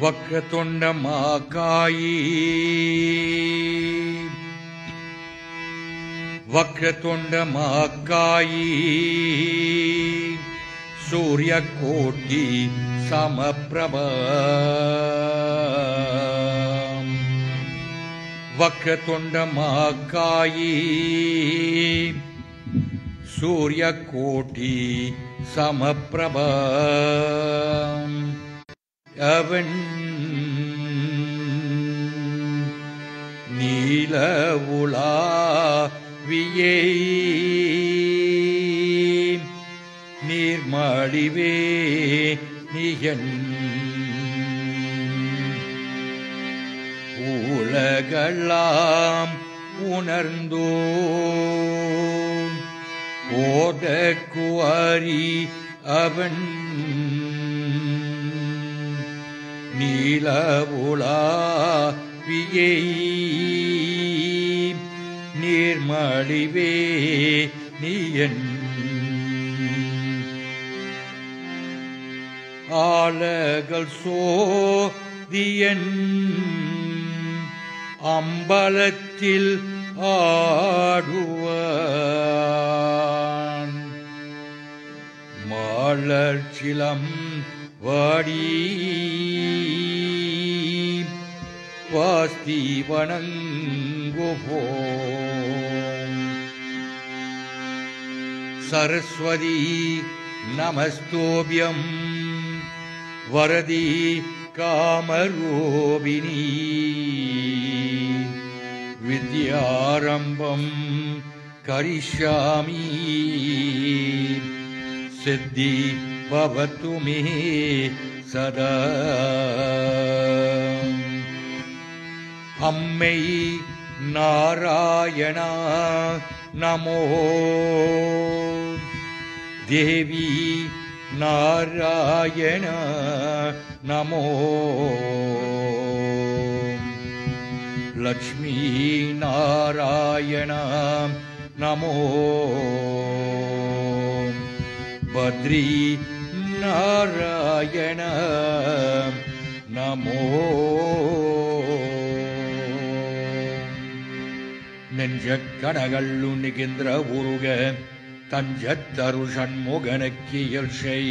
வக்ரதுண்ட மகாகாயி வக்ரதுண்ட மகாகாயி சூரியகோட்டி சமப்ரபா வக்ரதுண்ட மகாகாயி சூரியகோட்டி சமப்ரபா அவன் நீல உலாவியே நீர்மழிவே நிகன் உலகெல்லாம் உணர்ந்தோ ஓதக்குவாரி அவன் நீல உலாவியை நீர்மழிவே நீயன் ஆலகள் சோதியன் அம்பலத்தில் ஆடுவான் மாலர்ச்சிலம் வாடி வாஸ்தி வணங்குவோம் சரஸ்வதி நமஸ்தோபியம் வரதி காமரூபிணி வித்யாரம்பம் கரிஷ்யாமி சித்தி பவது மே சதா அம்மை நாராயணா நமோ தேவி நாராயண நமோ லக்ஷ்மி நாராயண நமோ பத்ரி நாராயண நமோ நெஞ்சக்கடகள்ளு நிகின்ற உருக தஞ்சத்தரு சண்முகனுக்கியல்ஷை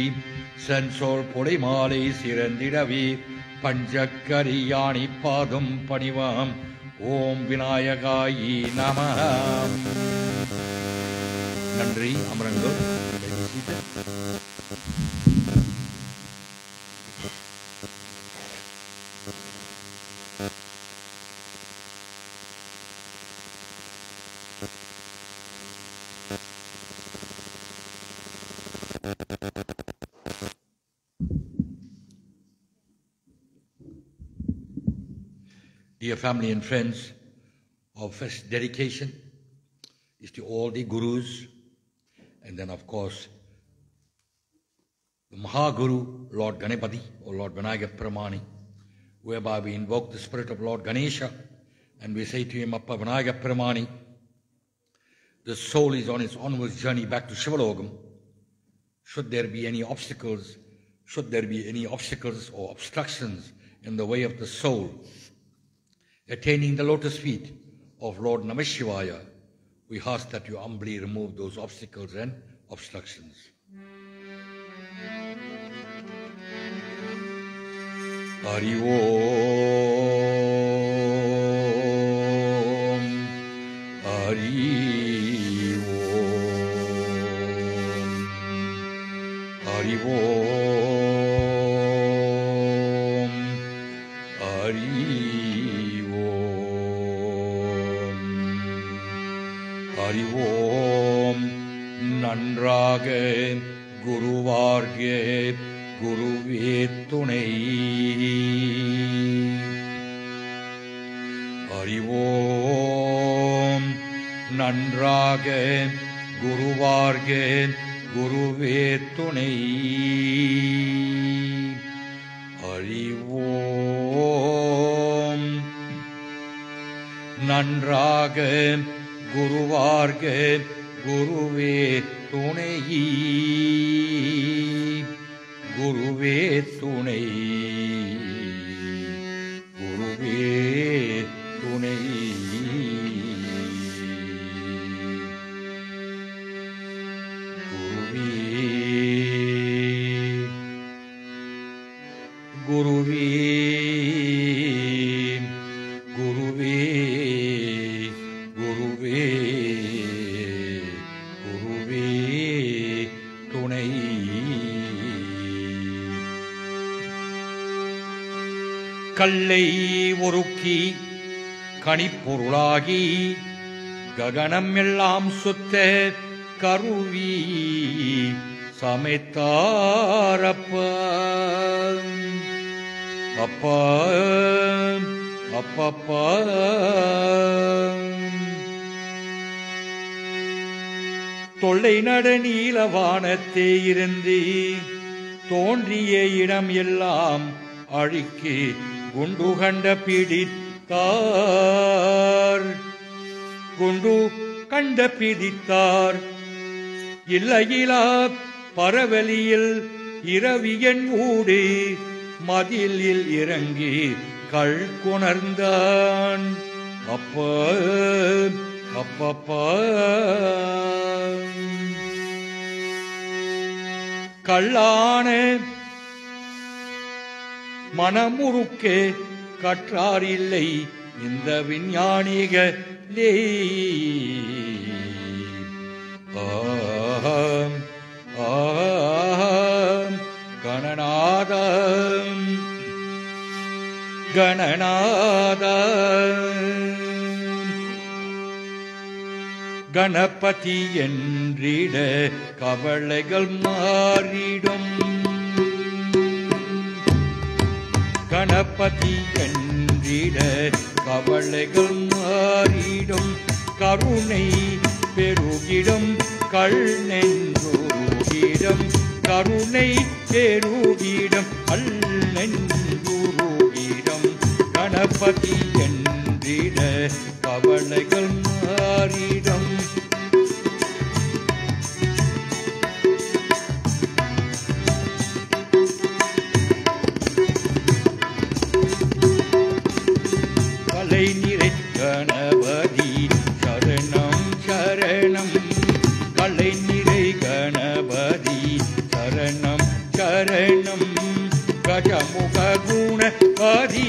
சென்சோல் பொடி மாலை சிறந்திடவே பஞ்சக்கரியாணி பாதம் பணிவாம் ஓம் விநாயகாயி நம. நன்றி. அமரங்கோ. Dear family and friends, our first dedication is to all the gurus, and then of course the Mahaguru, Lord Ganapati or Lord Vinayaka Pramani, whereby we invoke the spirit of Lord Ganesha and we say to him, Appa Vinayaka Pramani, the soul is on its onward journey back to Shivalogam. Should there be any obstacles or obstructions in the way of the soul attaining the lotus feet of Lord Namashivaya, we ask that you humbly remove those obstacles and obstructions. Hari Om, Hari Om, Hari Om, Hari Hari Om. நன்றாக குருவார்கே குருவே துணை. Hari Om. நன்றாக குருவார்கே குருவே துணை. Hari Om. நன்றாக குருவார்க குருவே துணை. குருவே துணை. துணை. குருவே குருவே குருவே குருவே துணை. கல்லை ஒருக்கி கனிப்பொருளாகி ககனம் எல்லாம் சுத்த கருவி சமைத்தாரப்பா. அப்பா அப்பப்பா தொல்லை நட நீலவானத்தே இருந்து தோன்றிய இடம் எல்லாம் அழிக்கு குண்டு கண்ட பிடித்தார். குண்டு கண்ட பிடித்தார் இல்லையிலா பரவலியில் இரவியன் ஊடு மதிலில் இறங்கி கள் கொணர்ந்தான். அப்பா அப்பப்பா கள்ளான மனமுறுக்கே கற்றாரில்லை இந்த விஞ்ஞானிகளே. ஆம் ஆம் கணநாத கணநாத கணபதி என்றிட கவலைகள் மாறிடும். கணபதி என்றிட கவலைகள் மாறிடும். கருணை பெருகிடும் கள் நெஞ்சுருகிடும். கருணை பெருகிடும் கள் நெஞ்சுருகிடும். கணபதி என்றிட கவலைகள் மாறிடும். கலை நிறை கணபதி சரணம் சரணம். கலை நிறை கணபதி சரணம் சரணம். கஜமுக குணபதி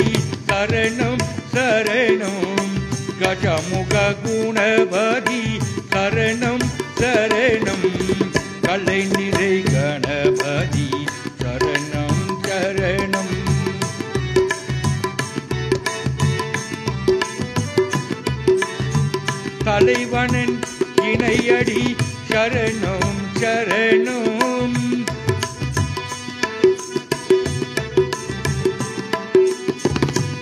சரணம் சரணம். கஜமுக குணபதி சரணம் சரணம். கலை நிறை கணபதி சரணம் சரணம். தலைவனன் இணையடி சரணம் சரணம்.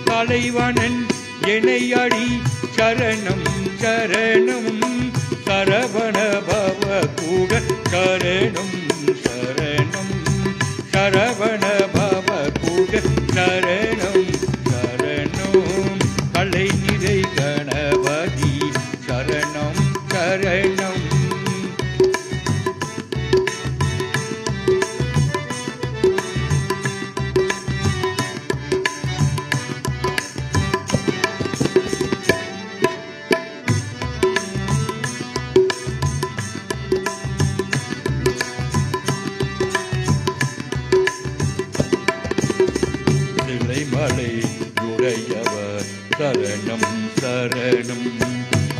தலைவனன் இணையடி சரணம் சரணம். சரவண பவ கூட சரணம் சரணம். சரவண பவ கூட சரணம் சரணம். கலை நிறை கணபதி சரணம் சரணம். சிலைமலை உடையவர் சரணம் சரணம்.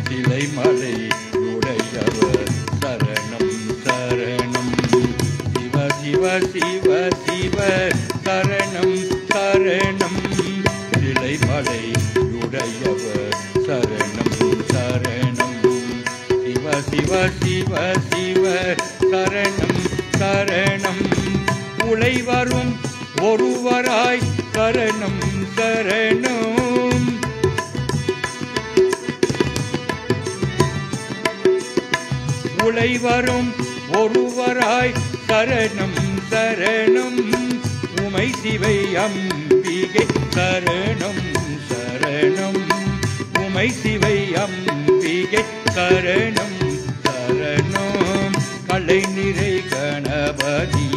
சிலைமலை உடையவர் சரணம் சரணம். சிவ சிவ சிவ சிவ சரணம் சரணம். சிலைமலை உடையவர் சரணம் சரணம். சிவ சிவ சிவ சிவ சரணம் சரணம். உலை வரும் ஒருவராய் சரணம் சரணம். உலை வரும் ஒருவராய் சரணம் சரணம். உமை சிவை அம்பிகை சரணம் சரணம். உமை சிவை அம்பிகை சரணம் சரணம். கலை நிறை கணபதி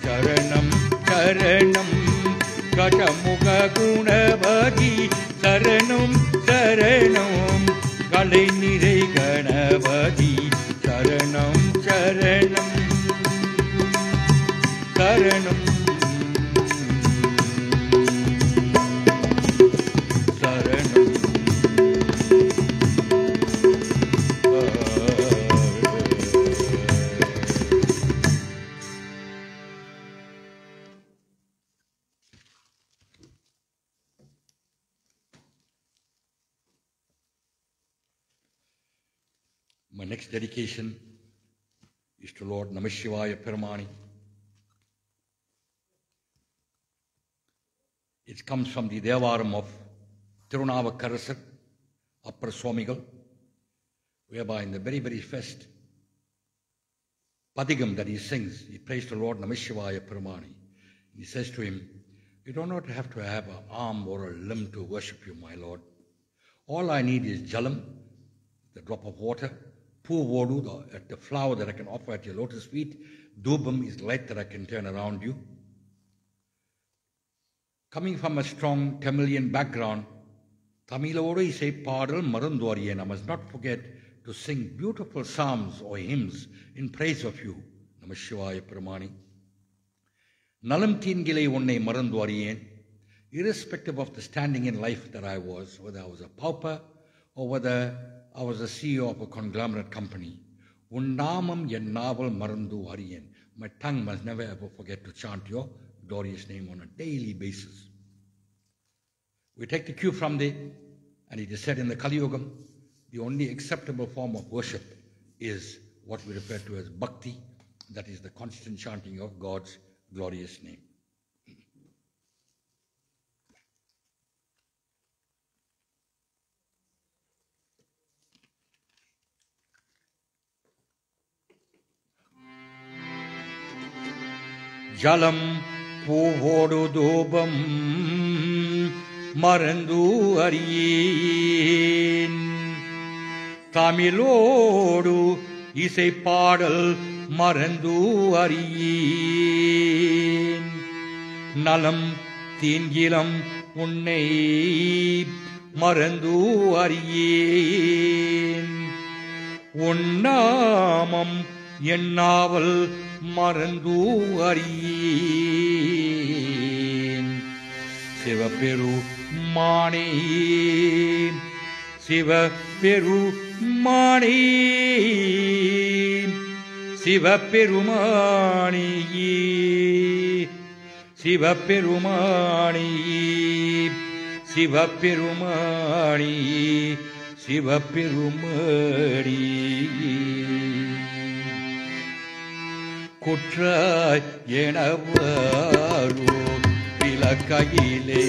சரணம் சரணம். கஜமுக குணபதி சரணம் சரணம் கலை நிறை கணபதி சரணம் சரணம் சரணம் My next dedication is to Lord Namashivaya Peramani. It comes from the Devaram of Tirunavakarasar, Appar Swamigal, whereby in the very first Padigam that he sings, he prays to Lord Namashivaya Peramani. He says to him, you do not have to have an arm or a limb to worship you, my Lord. All I need is jalam, the drop of water, Poovodu, the flower that I can offer at your lotus feet. Dubam is light that I can turn around you. Coming from a strong Tamilian background, Tamilodu is a padal marandwariyan. I must not forget to sing beautiful psalms or hymns in praise of you, Namashivaya Peramani. Nalam Tingile Unne marandwariyan, irrespective of the standing in life that I was, whether I was a pauper or whether I was the CEO of a conglomerate company. Unnamam yennaval marandu hariyan. My tongue must never ever forget to chant your glorious name on a daily basis. We take the cue from there, and it is said in the Kali Yugam, the only acceptable form of worship is what we refer to as bhakti, that is the constant chanting of God's glorious name. Jalam Poovodu Dubam Marandu Ariyin Tamilodu Isai Padal Marandu Ariyin Nalam Tingilam Unne Marandu Ariyin Unnamam Yennaval Marandu Ariyin Siva Perumani Siva Perumani Siva Perumani Siva Perumani Siva Perumani Siva Perumani Kutra Yenavaru Vilakayile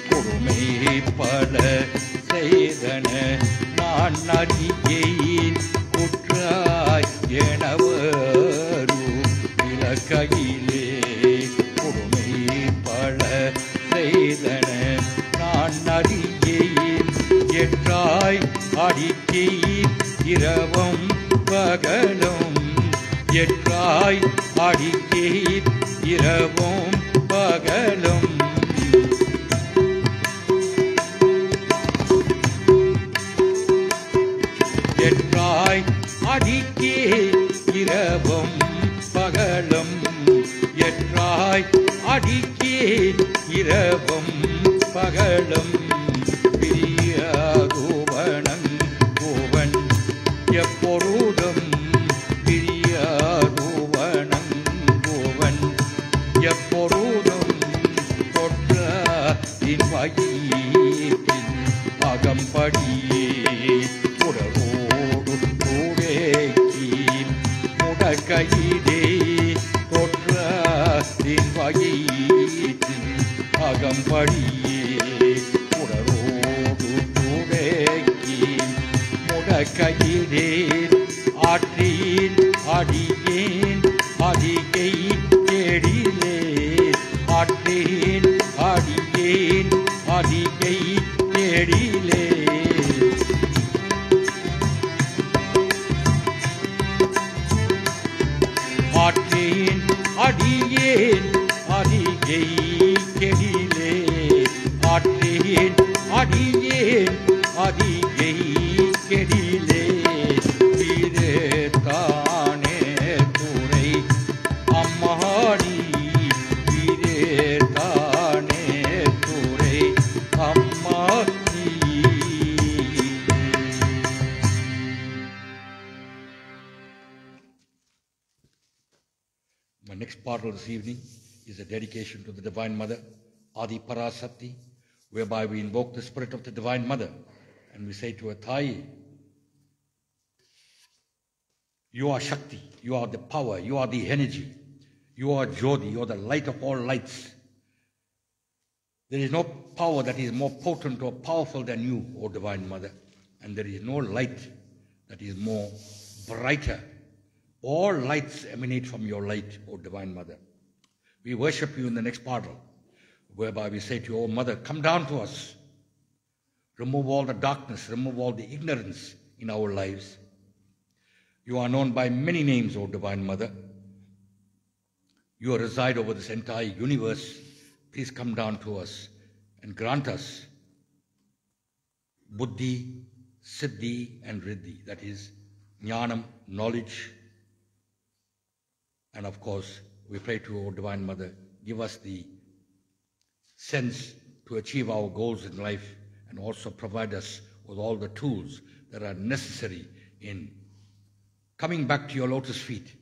Kurumei Pada Saydana Nanadiyin Kutra Yenavaru Vilakayile Kurumei Pada Saydana Nanadiyin Yetrai Adikiyin Iravam Pagalum Yetrai Adikit Iravom Pagalum Yetrai Adikit Iravom Pagalum Yetrai Adikit Iravom Pagalum Viriya Govanam Govan Yapporudam எப்பொருதும் தொற்ற இன்வயிற்றின் அகம்படியே உடவோடு கூடேக்கி முடக்கையிலே தொற்ற இன்வயிற்றின் அகம்படியே உடவோடு கூடேக்கி முடக்கையிலே ஆற்றின் அடியேன் அதிகை கேடிலே ஆற்றேன் அடியேன் அதிகை கேடிலே ஆற்றேன் அடியேன் அதிகை கேடிலே ஆற்றேன் next portal this evening is a dedication to the Divine Mother, Adi Parasati, whereby we invoke the spirit of the Divine Mother and we say to her, Thai, you are Shakti, you are the power, you are the energy, you are Jyoti, you are the light of all lights. There is no power that is more potent or powerful than you, O Divine Mother, and there is no light that is more brighter. All lights emanate from your light, O Divine Mother. We worship you in the next portal, whereby we say to you, O Mother, come down to us. Remove all the darkness, remove all the ignorance in our lives. You are known by many names, O Divine Mother. You reside over this entire universe. Please come down to us and grant us Buddhi, Siddhi and Riddhi, that is Jnanam, knowledge. And of course, we pray to our Divine Mother, give us the sense to achieve our goals in life and also provide us with all the tools that are necessary in coming back to your lotus feet.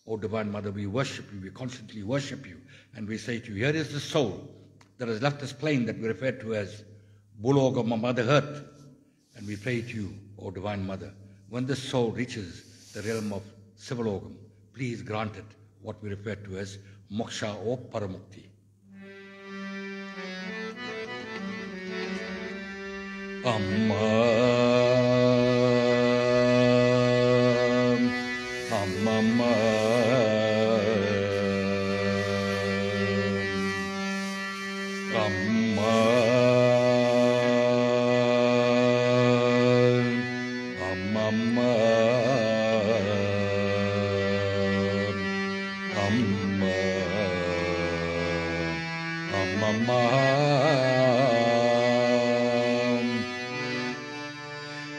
O Divine Mother, we worship you, we constantly worship you, and we say to you, here is the soul that has left this plane that we refer to as Bulogam or Mother Earth, and we pray to you, O Divine Mother, when this soul reaches the realm of Sivalogam, please grant it what we refer to as Moksha or Paramukti.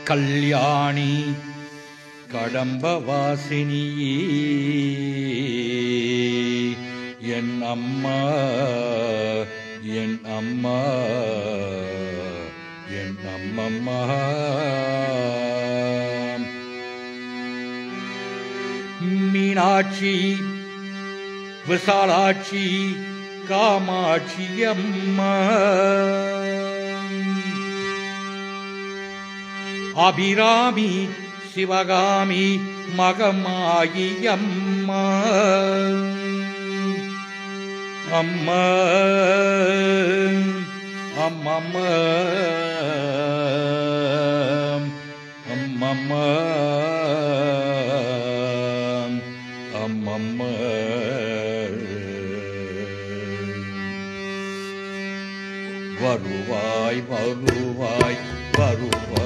Kalyani Kadamba Vasini Yen Amma Yen Amma Yen Amma Meenachi Visalachi Kamachi Amma Abhirami Sivagami Magamayi Amma Amma Amma Amma Amma Varuvai Varuvai Varuvai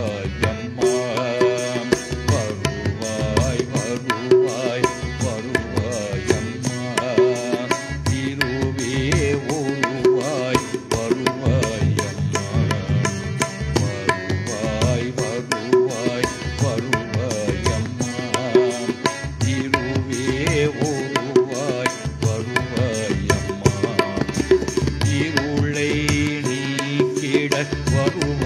Varu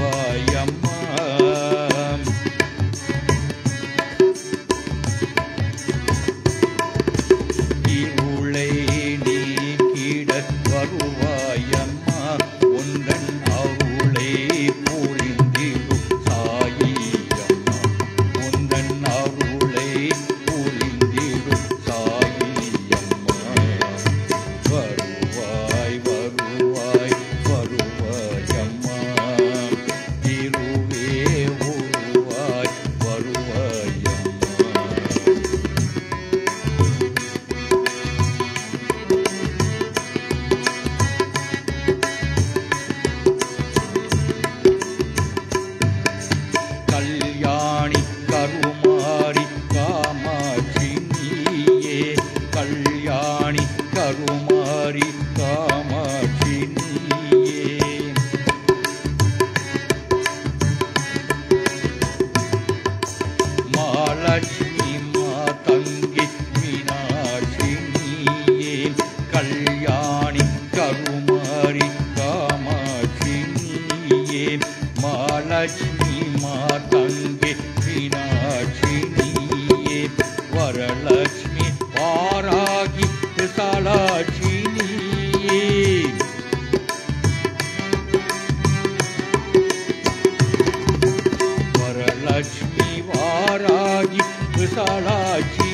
Varahi Visalakshi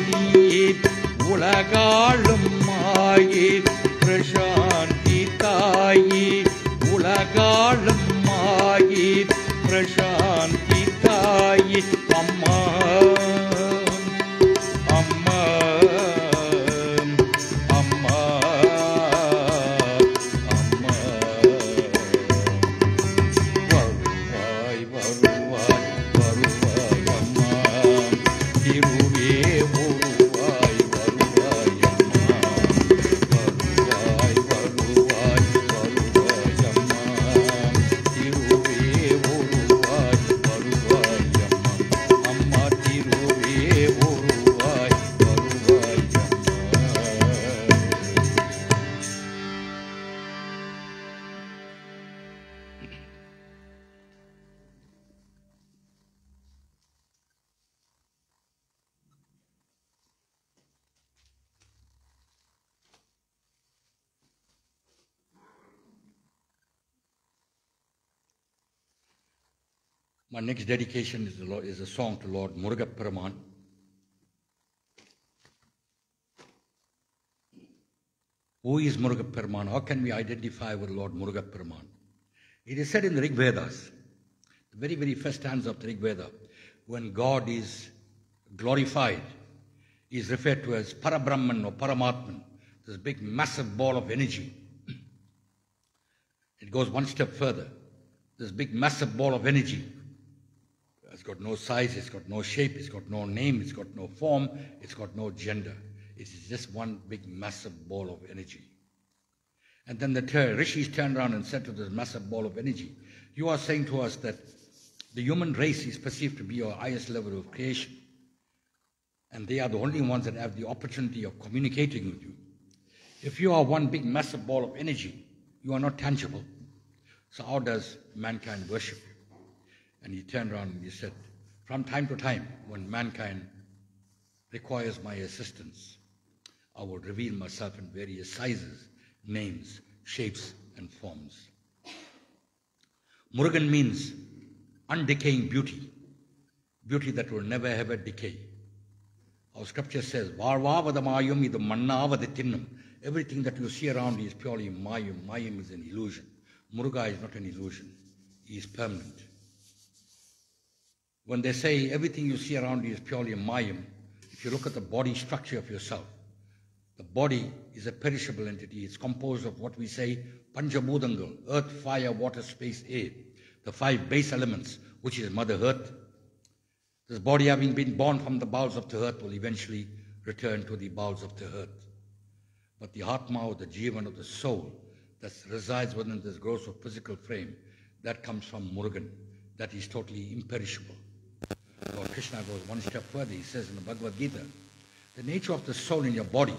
நீயே உலகாளும் மாயே பிரசாந்தி தாயே உலகாளும் மாயே பிரசாந்தி தாயே அம்மா அம்மா அம்மா அம்மா வருவாய் வருவாய் வருவாய் அம்மா திருவே வருவாய் வருவாய் அம்மா வருவாய் வருவாய் வருவாய் அம்மா திருவே வருவாய் வருவாய் அம்மா அம்மா திருவே வருவாய் வருவாய் அம்மா. My next dedication is a song to Lord Murugapperaman. Who is Murugapperaman? How can we identify with Lord Murugapperaman? It is said in the Rig Vedas, the very, very first stanza of the Rig Veda, when God is glorified, he is referred to as Parabrahman or Paramatman, this big massive ball of energy. It goes one step further. This big massive ball of energy. It's got no size, it's got no shape, it's got no name, it's got no form, it's got no gender. It's just one big massive ball of energy. And then the rishis turned around and said to this massive ball of energy, you are saying to us that the human race is perceived to be your highest level of creation. And they are the only ones that have the opportunity of communicating with you. If you are one big massive ball of energy, you are not tangible. So how does mankind worship you? And he turned around and he said, from time to time, when mankind requires my assistance, I will reveal myself in various sizes, names, shapes, and forms. Murugan means undecaying beauty, beauty that will never ever decay. Our scripture says, Varvavadamayum idu mannavadithinnam. Everything that you see around you is purely mayum. Mayum is an illusion. Muruga is not an illusion. He is permanent. When they say everything you see around you is purely mayum, if you look at the body structure of yourself, the body is a perishable entity. It's composed of what we say, Panchabhutangal, earth, fire, water, space, air. The 5 base elements, which is Mother Earth. This body, having been born from the bowels of the earth, will eventually return to the bowels of the earth. But the Atma, or the Jivan, of the soul, that resides within this gross or physical frame, that comes from Murugan. That is totally imperishable. Lord Krishna goes one step further. He says in the Bhagavad Gita, the nature of the soul in your body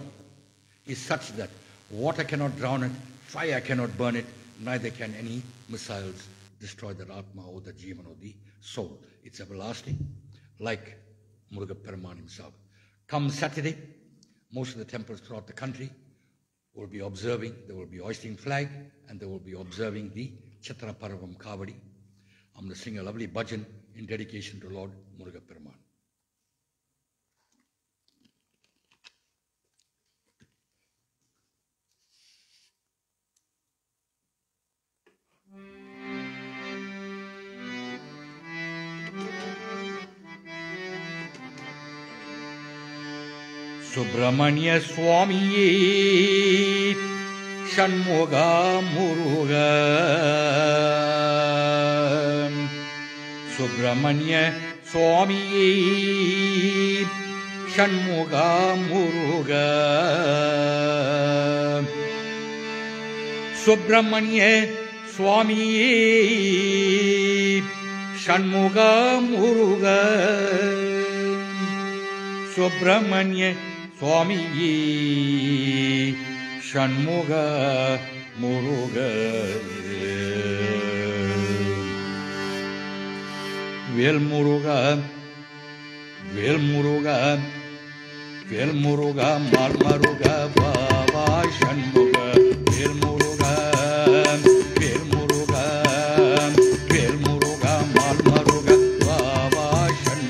is such that water cannot drown it, fire cannot burn it, neither can any missiles destroy the Atma or the Jivan or the soul. It's everlasting, like Murugapperaman himself. Come Saturday, most of the temples throughout the country will be observing, they will be hoisting flag, and they will be observing the Chitra Paravam Kavadi. I'm going to sing a lovely bhajan in dedication to Lord Murugapperaman. Subramanya Swamiye Shanmuga Muruga Subramanya Swamiye Shanmuga Muruga Subramanya Swamiye Shanmuga Muruga Subramanya Swamiye Shanmuga Muruga Vel Muruga Vel Muruga Vel Muruga Mal Muruga Baba Shanmuga Vel Muruga Vel Muruga Vel Muruga Mal Muruga Baba Shanmuga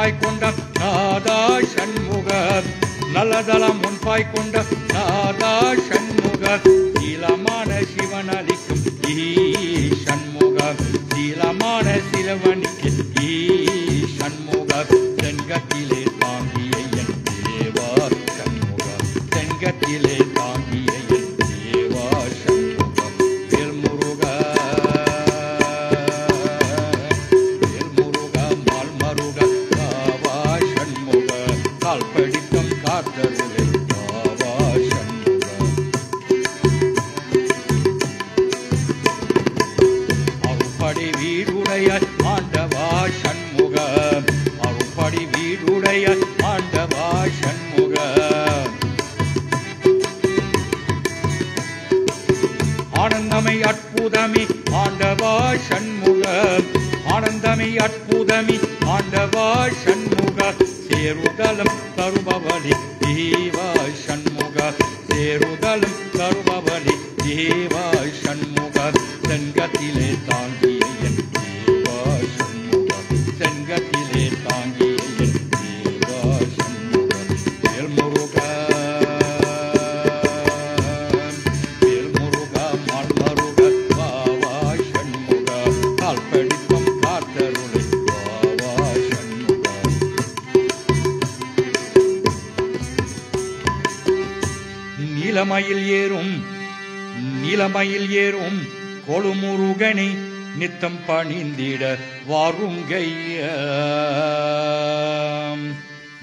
முன்பாய் கொண்ட நாதா சண்முக நல்லதலம் முன்பாய் கொண்ட நாதா சண்முக சீலமான சிவன் அளிக்கும் சண்முக சீலமான சிலவனிக்கு சண்முக தென்கத்திலே தாங்கிய என் தேவா சண்முக தென்கத்திலே தாங்கிய என் தேவா சண்முக வேல்முருக வேல்முருக மால்மருக காவா சண்முக கால் படித்தம் காத்தருளை காவா சண்முக அருப்படி வீடுடைய ஆண்டவா சண்முக அருப்படி வீடுடைய ஆண்டவா சண்முக ஆனந்தமை அற்புதமே ஆண்டவா சண்முக ஆனந்தமை அற்புதமே ஆண்டவா சண்முக சேருதலம் தருபவனி தேவா சண்முக சேருதலம் தருபவனி தேவா சண்முக தென்கத்திலே தாங்கிய என் தேவா சண்முக தென்கத்திலே தாங்கிய என் தேவா சண்முக வேல்முருக வேல்முருக மால்மருக வாவா சண்முக கால் படித்தம் காத்தருளை வாவா சண்முக நீலமயில் ஏறும் கொழுமுருகனை நித்தம் பணிந்திட வாருங்கைய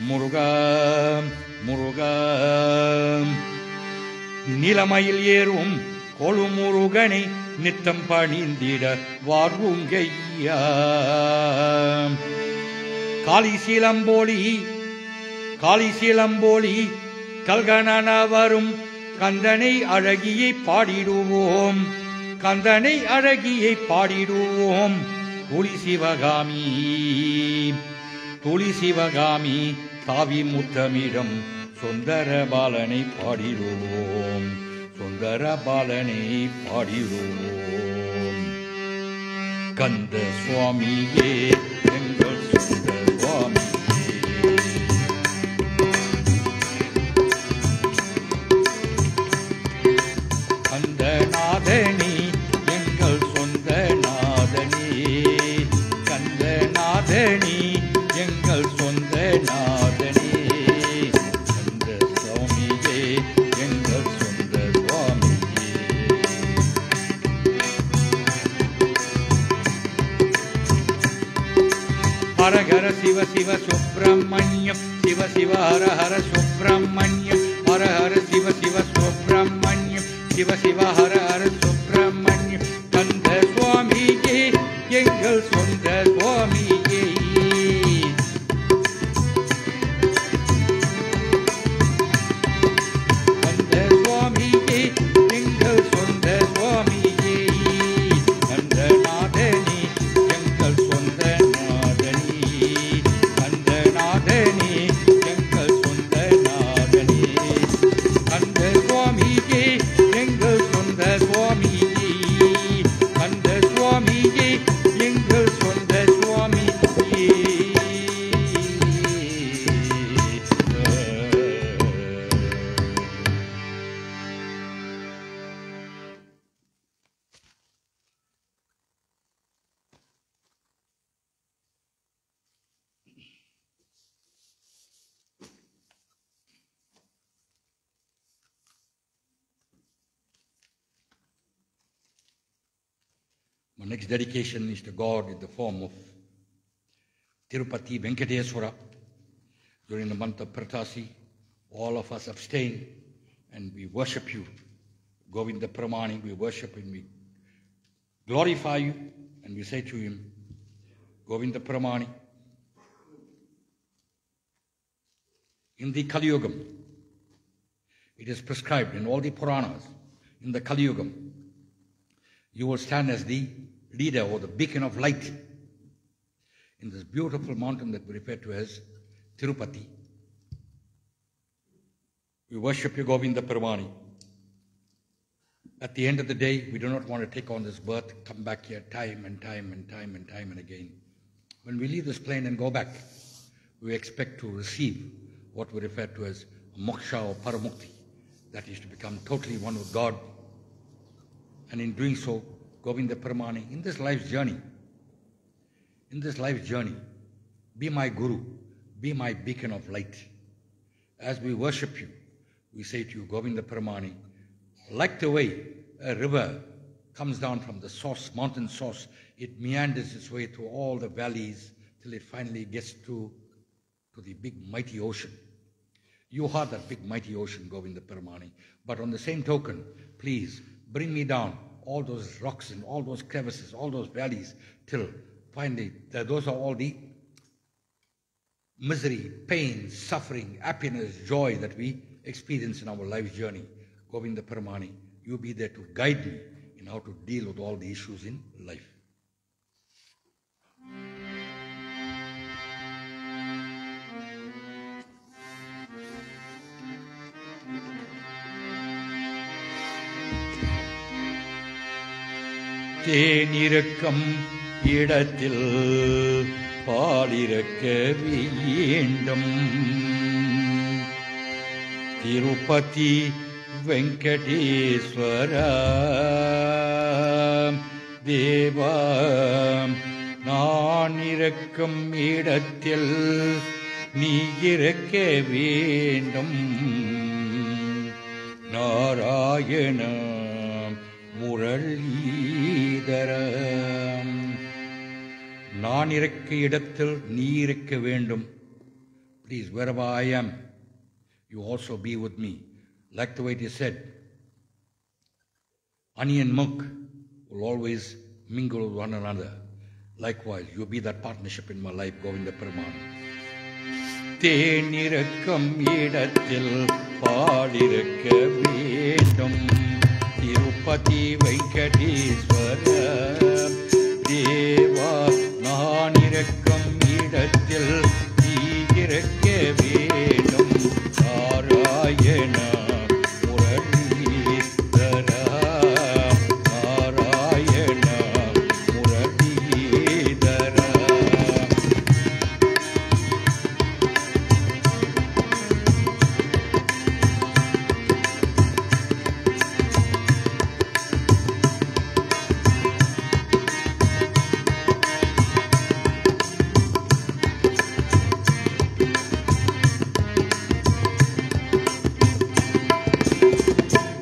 முருக முருக நீலமயில் ஏறும் கொழுமுருகனை நித்தம் பணிந்திட வாருங்கைய காளிசீலம்போலி கல்கணன வரும் கந்தனை அழகியை பாடிடுவோம் கந்தனை அழகியை பாடிடுவோம் துளி சிவகாமி தாவி முத்தமிடம் சுந்தர பாலனை பாடிடுவோம் சுந்தர பாலனை பாடிடுவோம் கந்த சுவாமியே எங்கள் சுந்தர சுவாமி நாதனி எங்கள் சொந்த நாதனி கந்த நாதனி எங்கள் சொந்த நாதனி கந்த சுவாமியே எங்கள் சொந்த சுவாமியே ஹர ஹர சிவ சிவ சுப்பிரமணியம் சிவ சிவ ஹர ஹர சுப்பிரமணியம் ஹர ஹர சிவ சிவ சுப்பிரமணியம் சிவ சிவ ஹர ஹர சுப்பிரமணியம் கந்த சுவாமியே எங்கள் சொந்த சுவாமியே கந்த சுவாமியே எங்கள் சொந்த சுவாமியே கந்த நாதனி எங்கள் சொந்த நாதனி கந்த நாதனி எங்கள் சொந்த நாதனி கந்த சுவாமியே எங்கள் சொந்த சுவாமியே கந்த சுவாமியே எங்கள் சொந்த சுவாமியே My next dedication is to God in the form of Tirupati Venkateswara. During the month of Pratasi, all of us abstain and we worship you. Govinda Pramani, we worship and we glorify you and we say to him, Govinda Pramani. In the Kali Yugam, it is prescribed in all the Puranas, in the Kali Yugam, you will stand as the leader or the beacon of light in this beautiful mountain that we refer to as Tirupati. We worship you, Govinda Pramani. At the end of the day, we do not want to take on this birth, come back here time and time and time and time and again. When we leave this plane and go back, we expect to receive what we refer to as moksha or paramukti, that is to become totally one with God. And in doing so, Govinda Paramani, in this life's journey, be my Guru, be my beacon of light. As we worship you, we say to you, Govinda Paramani, like the way a river comes down from the source, mountain source, it meanders its way through all the valleys till it finally gets to the big mighty ocean. You are that big mighty ocean, Govinda Paramani. But on the same token, please bring me down all those rocks and all those crevices, all those valleys, till finally those are all the misery, pain, suffering, happiness, joy that we experience in our life's journey. Govinda Paramani, you be there to guide me in how to deal with all the issues in life. தேனிருக்கும் இடத்தில் பாலிருக்க வேண்டும். திருப்பதி வெங்கடேஸ்வர தேவா, நான் இருக்கும் இடத்தில் நீ இருக்க வேண்டும். நாராயண முரளீதரம், நான் இருக்க இடத்தில் நீ இருக்க வேண்டும். Please, wherever I am, you also be with me. Like the way it is said, honey and milk will always mingle with one another. Likewise, you be that partnership in my life, Govinda Paramani. தேனிருக்கும் இடத்தில் பாடிருக்க வேண்டும். திருப்பதி வெங்கடேஸ்வர தேவா, நான் இருக்கும் இடத்தில் நீ இருக்க வேண்டும். நாராயண முரளீதர, நாராயண முரளீதர.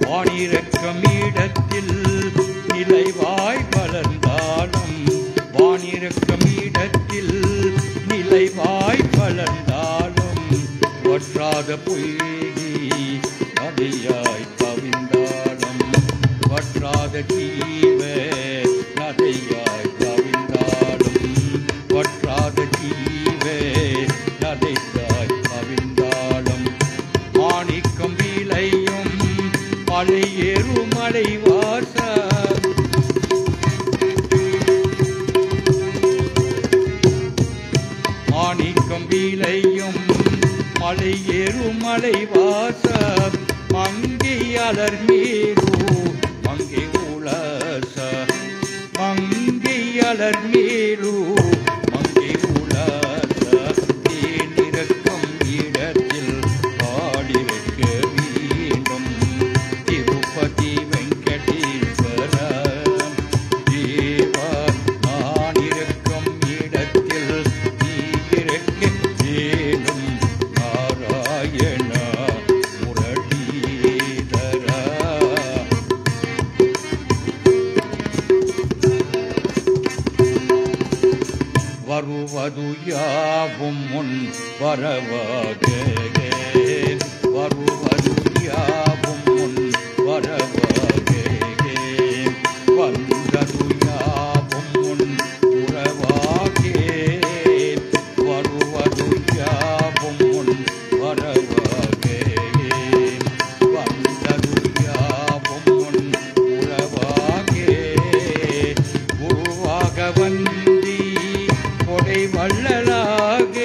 வானிருக்கும் இடத்தில் நிலைவாய் வளர்ந்தாலும், வானிருக்கும் இடத்தில் நிலைவாய் வளர்ந்தாலும், வற்றாத பொய்கி நதியாய் கவிழ்ந்தாலும், வற்றாத ஜீவ நதியாய் கவிழ்ந்தாலும், வற்றாத ஜீவ நதியாய் கவிழ்ந்தாலும், மாணிக்கம் விளையும் மலை ஏறும் மலை வாசம், மாணிக்கம் விளையும் மலை ஏறும் மலை வாசம், மங்கை அலர் மேலு மங்கை உலச, மங்கை அலர் மேலு மங்கை உலச. தேனிருக்கும் இடத்தில் பாடிருக்க வேண்டும். திருப்பதி வெங்கடேஸ்வர தேவா, நான் இருக்கும் இடத்தில் நீ இருக்க வேண்டும். நாராயண முரளீதர. வருவது யாவும் முன் வரவாக, வருவது யாவும் முன் வரவாக, வந்தது யாவும் முன் உறவாக, வருவது யாவும் முன் வரவாக, வந்தது யாவும் முன் உறவாக, குருவாக வந்தி கொடை வள்ளலாக,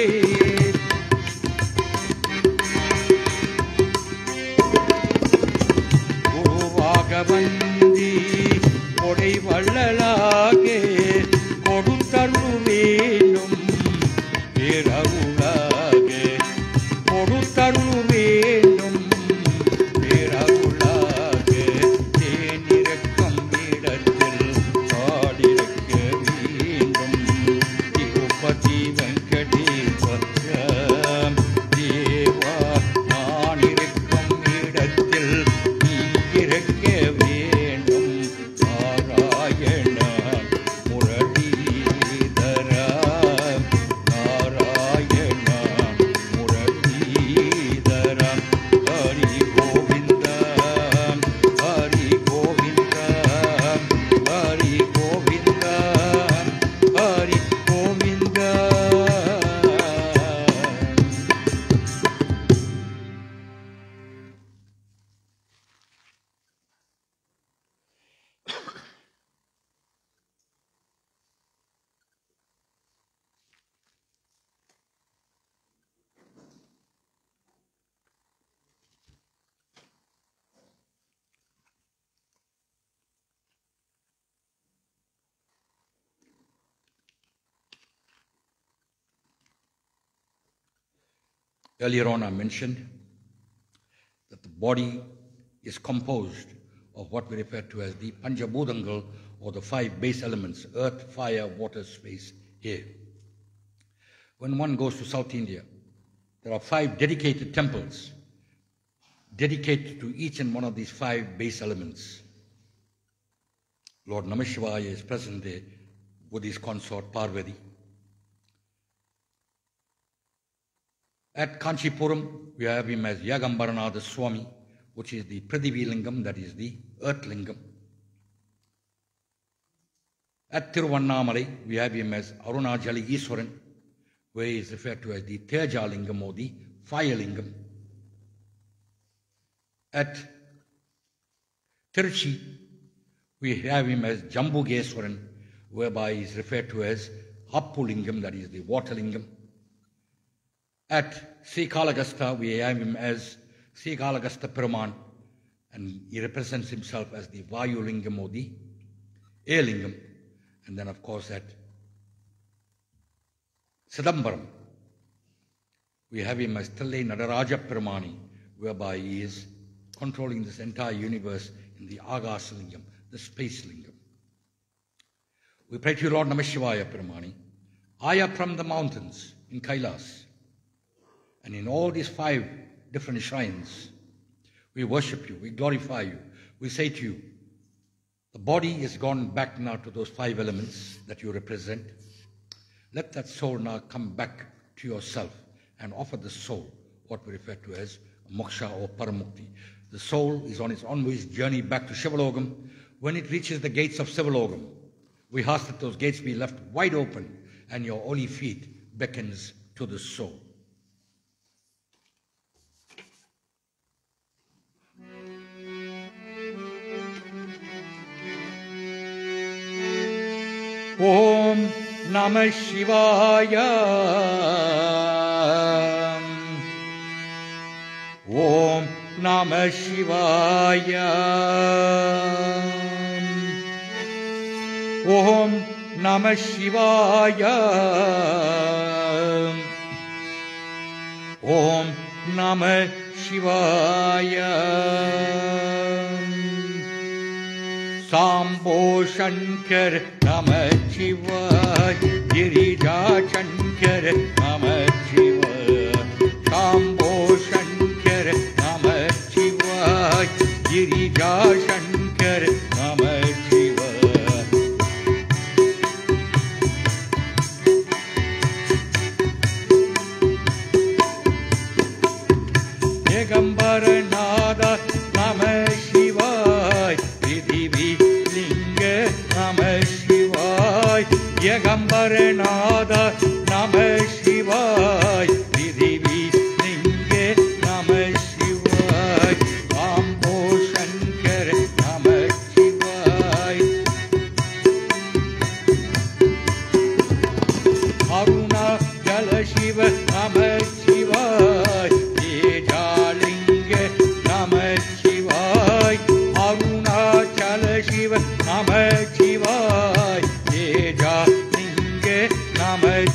வந்தி கொடை வள்ளலாக கொடுத்தருள் வேணும். பிறவுளாக Earlier on I mentioned that the body is composed of what we refer to as the Panchabhutangal, or the 5 base elements: earth, fire, water, space, air. When one goes to South India, there are 5 dedicated temples dedicated to each and one of these 5 base elements. Lord Namashivaya is present there with his consort Parvati. At Kanchipuram, we have him as Yagambaranatha Swami, which is the Prithivi Lingam, that is the Earth Lingam. At Tiruvannamalai, we have him as Arunachala Iswaran, where he is referred to as the Teja Lingam, or the Fire Lingam. At Tiruchi, we have him as Jambugeswaran, whereby he is referred to as Happu Lingam, that is the Water Lingam. At Srikalagasta, we have him as Srikalagasta Peruman, and he represents himself as the Vayu Lingam, or the Air Lingam. And then, of course, at Sidambaram, we have him as Tillai Nadaraja Perumani, whereby he is controlling this entire universe in the Agasa Lingam, the Space Lingam. We pray to you, Lord Namashivaya Perumani, high up from the mountains in Kailas, and in all these 5 different shrines, we worship you, we glorify you. We say to you, the body is gone back now to those 5 elements that you represent. Let that soul now come back to yourself and offer the soul what we refer to as moksha or paramukti. The soul is on its onwards journey back to Shivalogam. When it reaches the gates of Shivalogam, we ask that those gates be left wide open and your holy feet beckons to the soul. Om Namah Shivaya. Om Namah Shivaya. Om Namah Shivaya. Om Namah Shivaya. Sambho Shankar Namah Shivaya. Girija Shankar Namah Shivaya. Sambho Shankar Namah Shivaya. Girija Shankar Namah Shivaya. Yagambaranatha Namah Shivaya. Prithivi Linga Namah Shivaya. Yagambaranatha Namah Shivaya. Prithivi Linga Namah Shivaya. Sambho Shankar Namah Shivaya. Arunachala Shiva Namah Shivaya. Tejalinga Namah Shivaya. Arunachala Shiva Namah Shivaya. Tejalinga Namah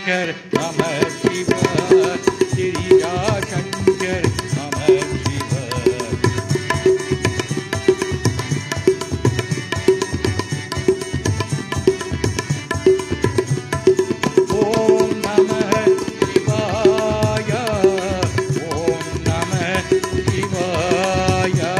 Shankar, Namah Shivaya. Girija Shankar, Namah Shivaya. Om Namah Shivaya. Om Namah Shivaya.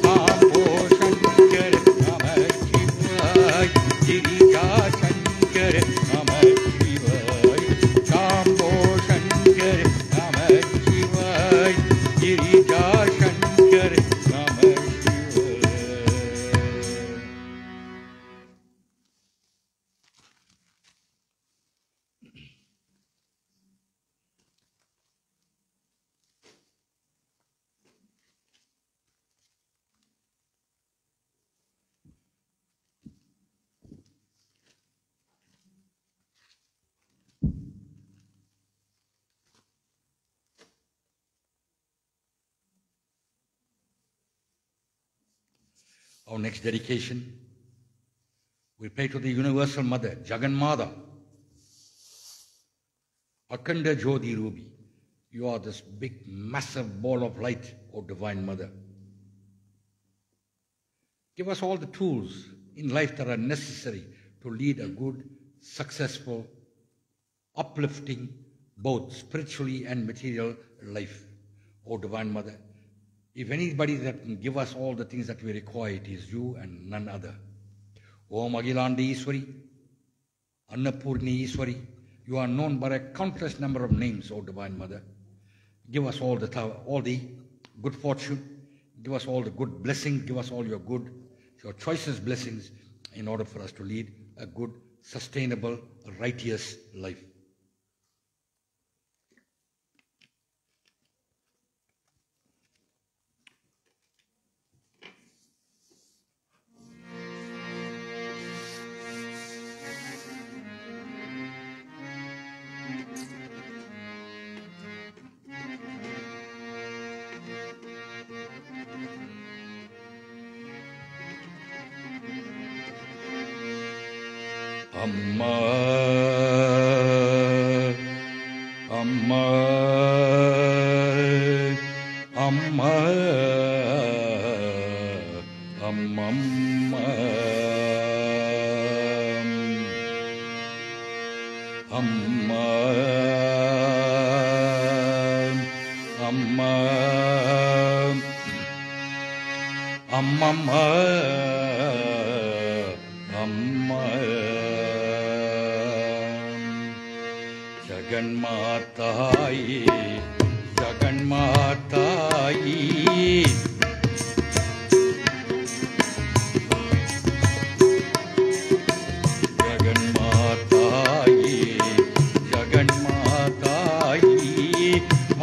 Shambho Shankar, Namah Shivaya. Girija Shankar, Namah Shivaya. Shambho Shankar, Namah Shivaya. Girija Shankar, Namah Shivaya. Our next dedication, we pray to the Universal Mother, Jagannatha, Akhanda Jyoti Rubi. You are this big, massive ball of light, O Divine Mother. Give us all the tools in life that are necessary to lead a good, successful, uplifting, both spiritually and material life, O Divine Mother. If anybody that can give us all the things that we require, it is you and none other. Om Agilandi Iswari, Annapurni Iswari, you are known by a countless number of names, O Divine Mother. Give us all the good fortune, give us all the good blessings, give us all your choicest blessings in order for us to lead a good, sustainable, righteous life. Amma, Amma, Amma, Amma, Amma, Amma, Amma, Amma, Jaganmatayi, Jaganmatayi, Jaganmatayi, Jaganmatayi,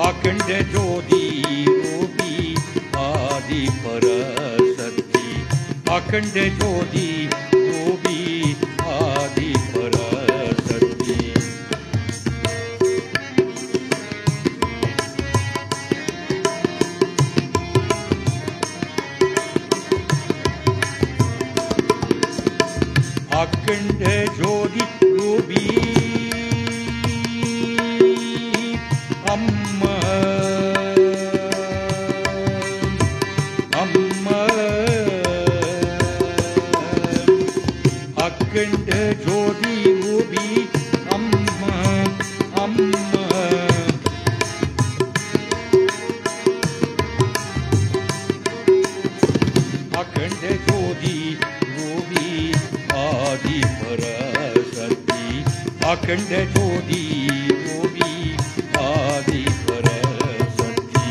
Akhanda Jyoti Rupi Adi Parasati, Akhanda Jyoti Rupi Adi Parasati. Akhanda Jyoti Rupi Amma, Amma, Akhanda Jyoti Rupi Amma, Amma, Akhanda Jyoti Rupi Adi Parasati, Akhanda Jyoti Rupi Adi Parasati,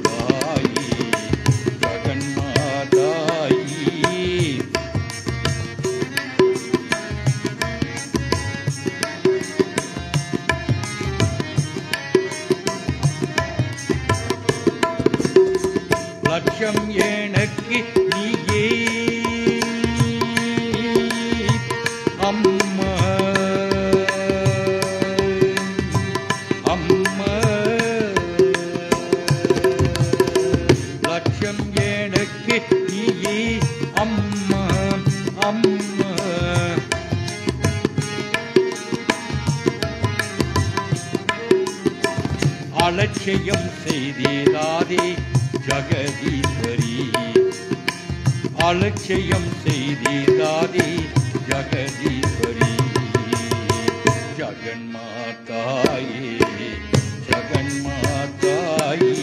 Jaganmatayi, Jaganmatayi. Laksham Yenakki Niye Amma, Amma, அலட்சியம் செய்தேதாதே ஜகதீஸ்வரி, அலட்சியம் செய்தேதாதே ஜகதீஸ்வரி. ஜகன்மாதாயே ஜகன்மாதாயே,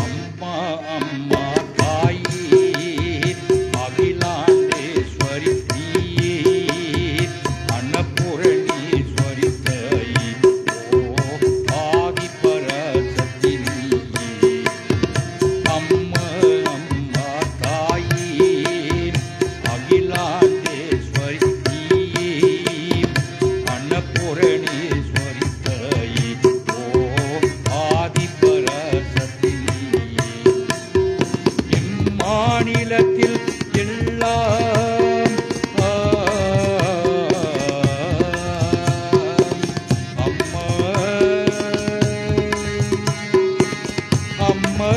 அம்மா அம்மா தாயே அகிலாண்டேஸ்வரி நீயே, அன்னபூரணீஸ்வரி தாயே ஓ ஆதி பராசக்தி நீயே. அம்மா அம்மா தாயே அகிலாண்டேஸ்வரி நீயே, அன்னபூரணீஸ்வரி தாயே ஓ ஆதி பராசக்தி நீயே. என் மாநிலத்தில் எல்லாம் அம்மா அம்மா,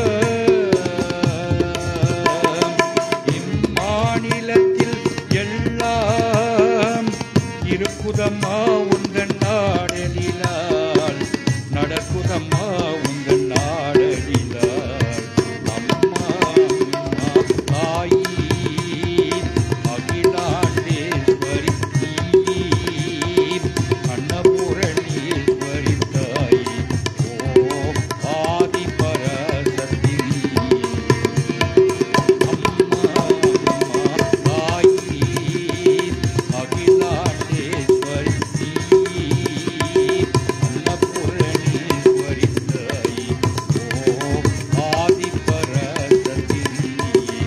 இம்மாநிலத்தில் எல்லாம் இருக்குதம்மா உங்கள் நாடலிலால், நடக்குதம்மா உங்கள் நாடலிலால். அம்மா அம்மா தாயே அகிலாண்டேஸ்வரி நீயே, அன்னபூரணீஸ்வரி தாயே ஓ ஆதி பராசக்தி நீயே. அம்மா அம்மா தாயே அகிலாண்டேஸ்வரி நீயே, அன்னபூரணீஸ்வரி தாயே ஓ ஆதி பராசக்தி நீயே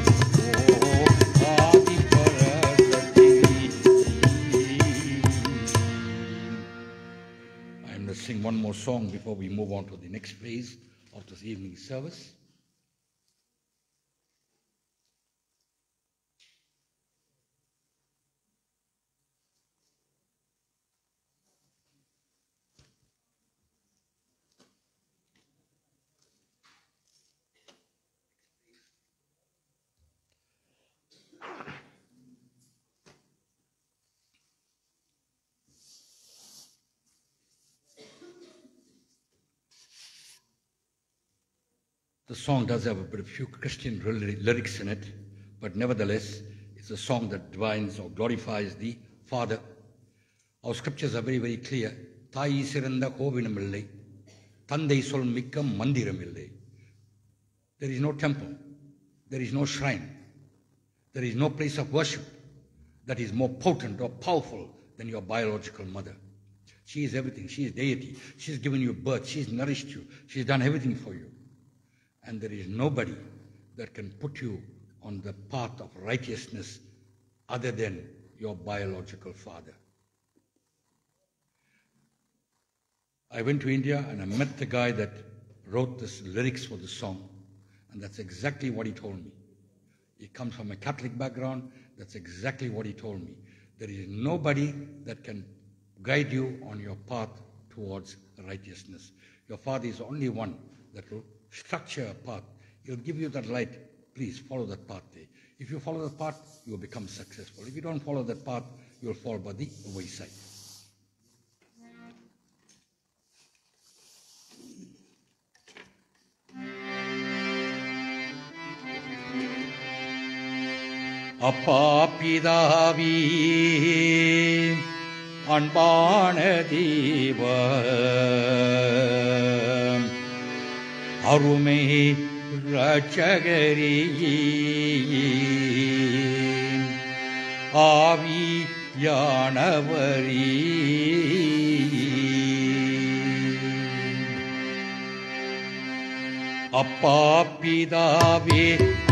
ஓ ஆதி பராசக்தி நீயே. I'm going to sing one more song before we move on to the next phase of this evening service. The song does have a few Christian lyrics in it, but nevertheless, it's a song that divines or glorifies the Father. Our scriptures are very, very clear. தாயி சிறந்த கோவிலும் இல்லை, தந்தை சொல் மிக்க மந்திரம் இல்லை. There is no temple, there is no shrine, there is no place of worship that is more potent or powerful than your biological mother. She is everything. She is deity. She has given you birth. She has nourished you. She has done everything for you. And there is nobody that can put you on the path of righteousness other than your biological father. I went to India and I met the guy that wrote this lyrics for the song, and that's exactly what he told me. He comes from a Catholic background. That's exactly what he told me. There is nobody that can guide you on your path towards righteousness. Your father is the only one that will structure a path. He'll give you that light. Please follow that path there. If you follow that path, you will become successful. If you don't follow that path, you will fall by the wayside. அப்பா பிதாவே அன்பான தேவன், அருமை இரட்சகரே, ஆவியானவரே, அப்பா பிதாவே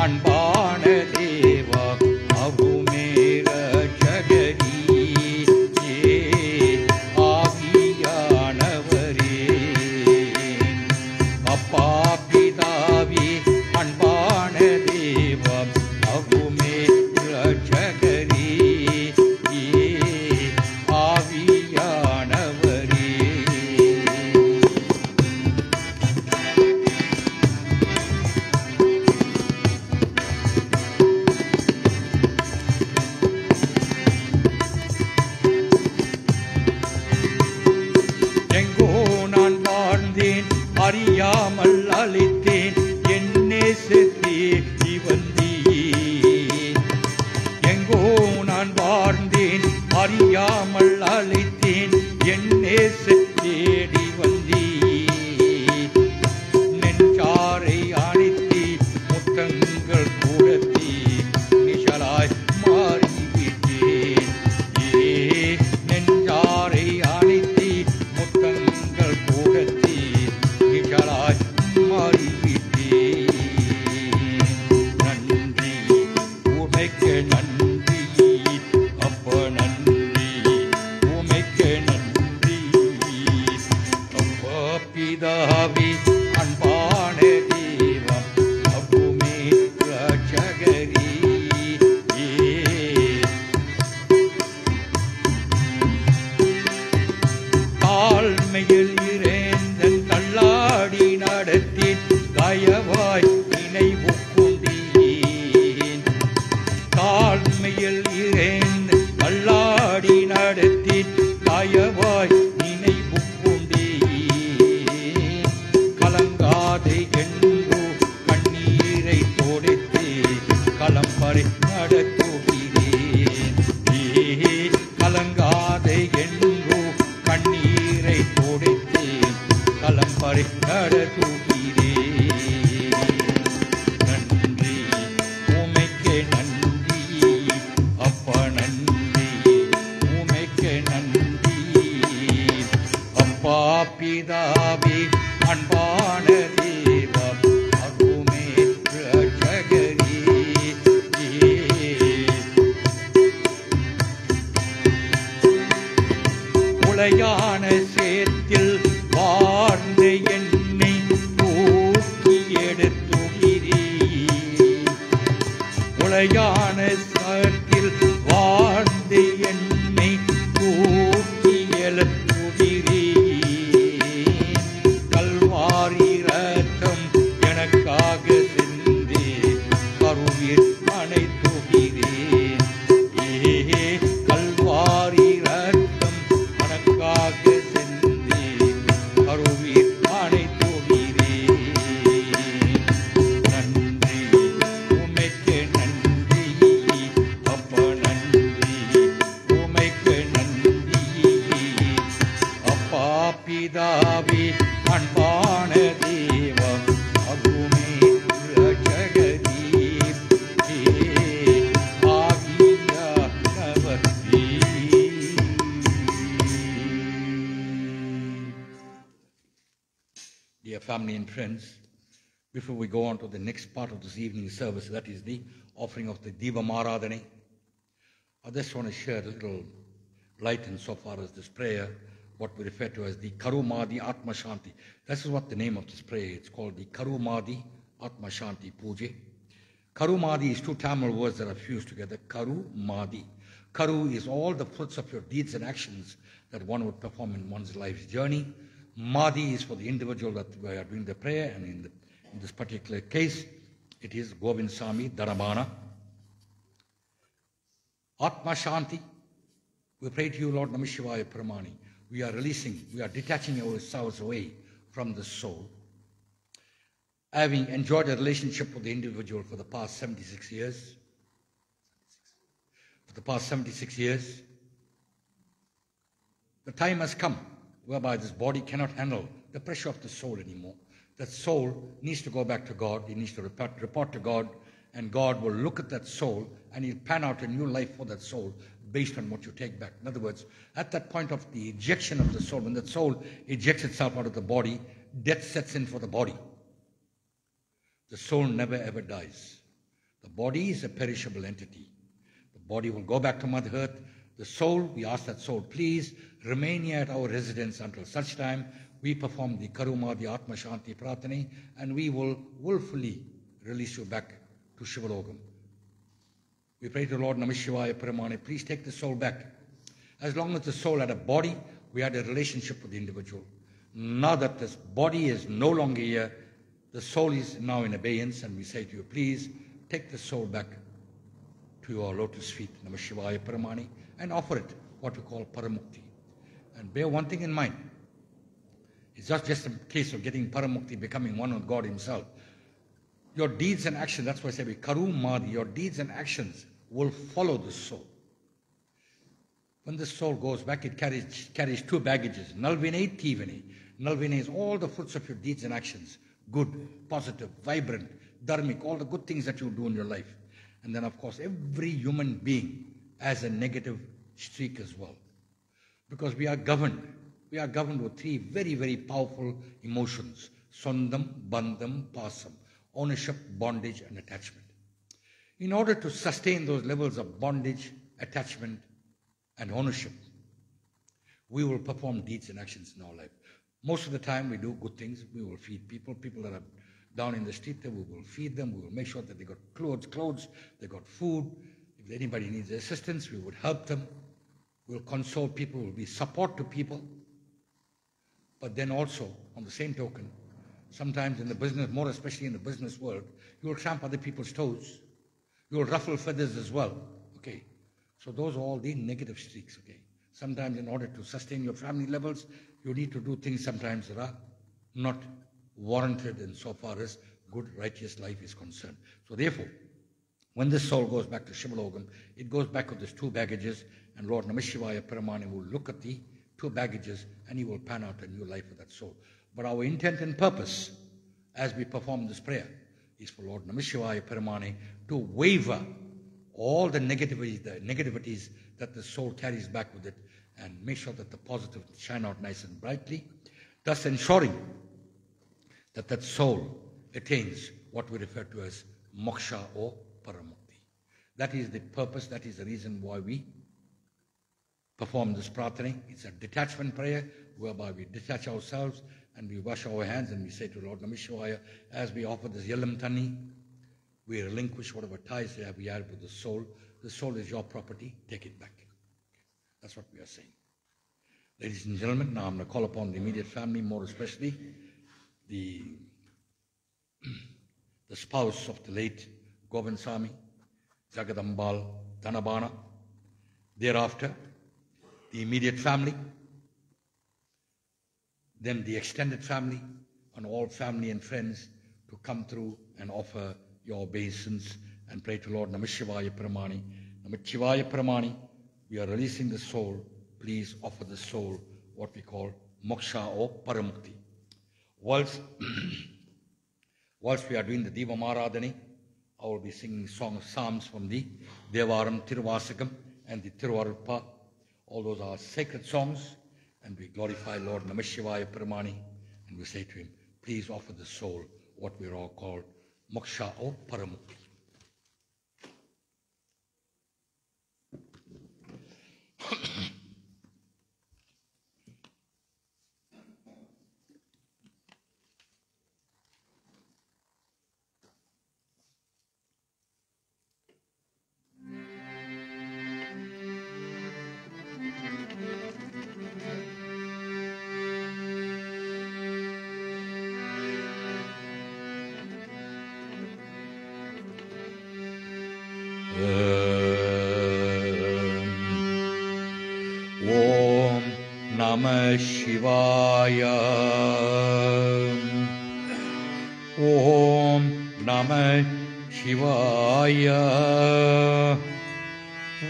அன்பான தேவா, அருமை இரட்சகரே, ஆவியானவரே. அப்பா பிதாவே அன்பான தேவா, அருமை இரட்சகரே, ஆவியானவரே. அறியாமல் அழைத்தேன் என் நேச தேடி வந்தீ நெஞ்சாரை அணைத்தி முத்தங்கள் கூடத்தி நிழலாய் மாறிவிட்டேன் நெஞ்சாரை அணைத்தி முத்தங்கள் கூடத்தி நிழலாய் மாறிவிட்டேன் நன்றி உமைக்கு நன்றி அப்ப நன்றி உமைக்கு நன்றி அப்பா பிதாவே அன்பான தேவா அப்புமே ரட்சகரே தாழ்மையில் இறைந்தன் தள்ளாடி நடத்தி தயவாய் நினைவு கொண்டேன் தாழ்மையில் இறைந்து தள்ளாடி நடத்தி தயவாய் நினைவு கொண்டேன் கலங்காதே என்றோ கண்ணீரை தோடைத்து கலம்பறை நடத்துகிறேன் கலங்காதே என்றோ கண்ணீரை தோடைத்து கலம்பறை நடத்துகிறேன் நன்றி உமைக்கு நன்றி அப்பா நன்றி உமைக்கு நன்றி அப்பா பிதாவே அன்பான தேவா அருமே ரட்சகரே உளையான சேத்தில் வாழ்ந்த என்னை தூக்கி எடுத்துகிறேன் உளையான சேத்தில் வாழ்ந்த என்னை தூக்கி எழுத்துகிறேன் கல்வாரி ரத்தம் எனக்காக சிந்தி கருவில் அணைத்துகிறேன் கல்வாரி ரத்தம் எனக்காக சிந்தி கருவில் அணைத்துகிறேன் நன்றி உமைக்கு நன்றி அப்ப நன்றி உமைக்கு நன்றி அப்பா பிதாவே அன்பான தேவா அருமே ரட்சகரே ஆகியானவரே. Dear family and friends, before we go on to the next part of this evening service, that is the offering of the Devam Aradhane, I just want to share a little light insofar as this prayer, what we refer to as the Karumadi Atma Shanti. This is what the name of this prayer. It's called the Karumadi Atma Shanti Puja. Karumadi is two Tamil words that are fused together. Karumadi. Karu is all the fruits of your deeds and actions that one would perform in one's life's journey. Madi is for the individual that we are doing the prayer, and in this particular case, it is Govind Sami Dharamana. Atma Shanti, we pray to you, Lord Namah Shivaya Paramani. We are detaching ourselves away from the soul. Having enjoyed a relationship with the individual for the past 76 years, the time has come whereby this body cannot handle the pressure of the soul anymore. That soul needs to go back to God. He needs to report to God, and God will look at that soul and he'll plan out a new life for that soul based on what you take back. In other words, at that point of the ejection of the soul, when that soul ejects itself out of the body, death sets in for the body. The soul never ever dies. The body is a perishable entity. The body will go back to Mother Earth. The soul, we ask that soul, please remain here at our residence until such time we perform the Karumadi Atma Shanti Pratane, and we will willfully release you back to Shivalogam. We pray to Lord Namah Shivaya Paramani, please take the soul back. As long as the soul had a body, we had a relationship with the individual. Now that this body is no longer here, the soul is now in abeyance, and we say to you, please take the soul back to your lotus feet, Namah Shivaya Paramani, and offer it what we call Paramukti. And bear one thing in mind. It's not just a case of getting Paramukti, becoming one with God himself. Your deeds and actions, that's why I say Karumadi, your deeds and actions will follow the soul. when the soul goes back, it carries two baggages. Nalvine, Tivine. Nalvine is all the fruits of your deeds and actions. Good, positive, vibrant, dharmic, all the good things that you do in your life. And then, of course, every human being has a negative streak as well. Because we are governed. We are governed with three very, very powerful emotions. Sondam, Bandham, Pasam. Ownership, bondage, and attachment. In order to sustain those levels of bondage, attachment, and ownership, we will perform deeds and actions in our life. Most of the time we do good things. We will feed people that are down in the street, we will feed them. We will make sure that they got clothes, they got food. If anybody needs assistance, we would help them. We'll console people, we'll be support to people. But then also, on the same token, sometimes in the business, more especially in the business world, you will tramp other people's toes. You will ruffle feathers as well. Okay. So those are all the negative streaks. Okay. Sometimes in order to sustain your family levels, you need to do things sometimes that are not warranted in so far as good, righteous life is concerned. So therefore, when this soul goes back to Shivalokam, it goes back with these two baggages, and Lord Namashivaya Paramani will look at the two baggages and he will pan out a new life for that soul. But our intent and purpose as we perform this prayer is for Lord Namashivaya Paramani to waver all the negativities that the soul carries back with it and make sure that the positive shine out nice and brightly, thus ensuring that that soul attains what we refer to as moksha or paramukti. That is the purpose, that is the reason why we perform this prarthana. It's a detachment prayer whereby we detach ourselves and we wash our hands and we say to Lord Namashivaya, as we offer this Yelam Tani, we relinquish whatever ties we have with the soul. The soul is your property, take it back. That's what we are saying. Ladies and gentlemen, now I'm going to call upon the immediate family, more especially the spouse of the late Govind Swami, Jagadambal Dhanabana. Thereafter, the immediate family, then the extended family, and all family and friends to come through and offer your obeisance and pray to Lord Namashivaya Paramani. Namashivaya Paramani, we are releasing the soul. Please offer the soul what we call moksha or paramukti. Whilst we are doing the Diva Maradhani, I will be singing psalms from the Devaram, Tiruvasakam and the Tiruvaruppa. All those are sacred songs, and we glorify Lord Namashivaya Paramani, and we say to him, please offer the soul what we are all called moksha or paramukti. Om Namah Shivaya. Om Namah Shivaya.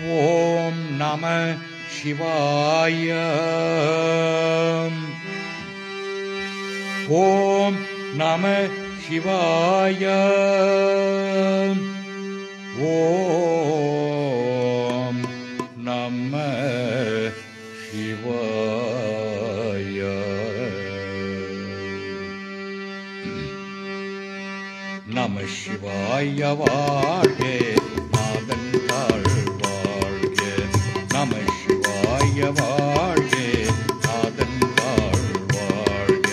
Om Namah Shivaya. Om Namah Shivaya. Om Namah Shivaya. Namah Shivaya வாழ்க நாதன் தாழ் வாழ்க. Namah Shivaya வாழ்க நாதன் தாழ் வாழ்க.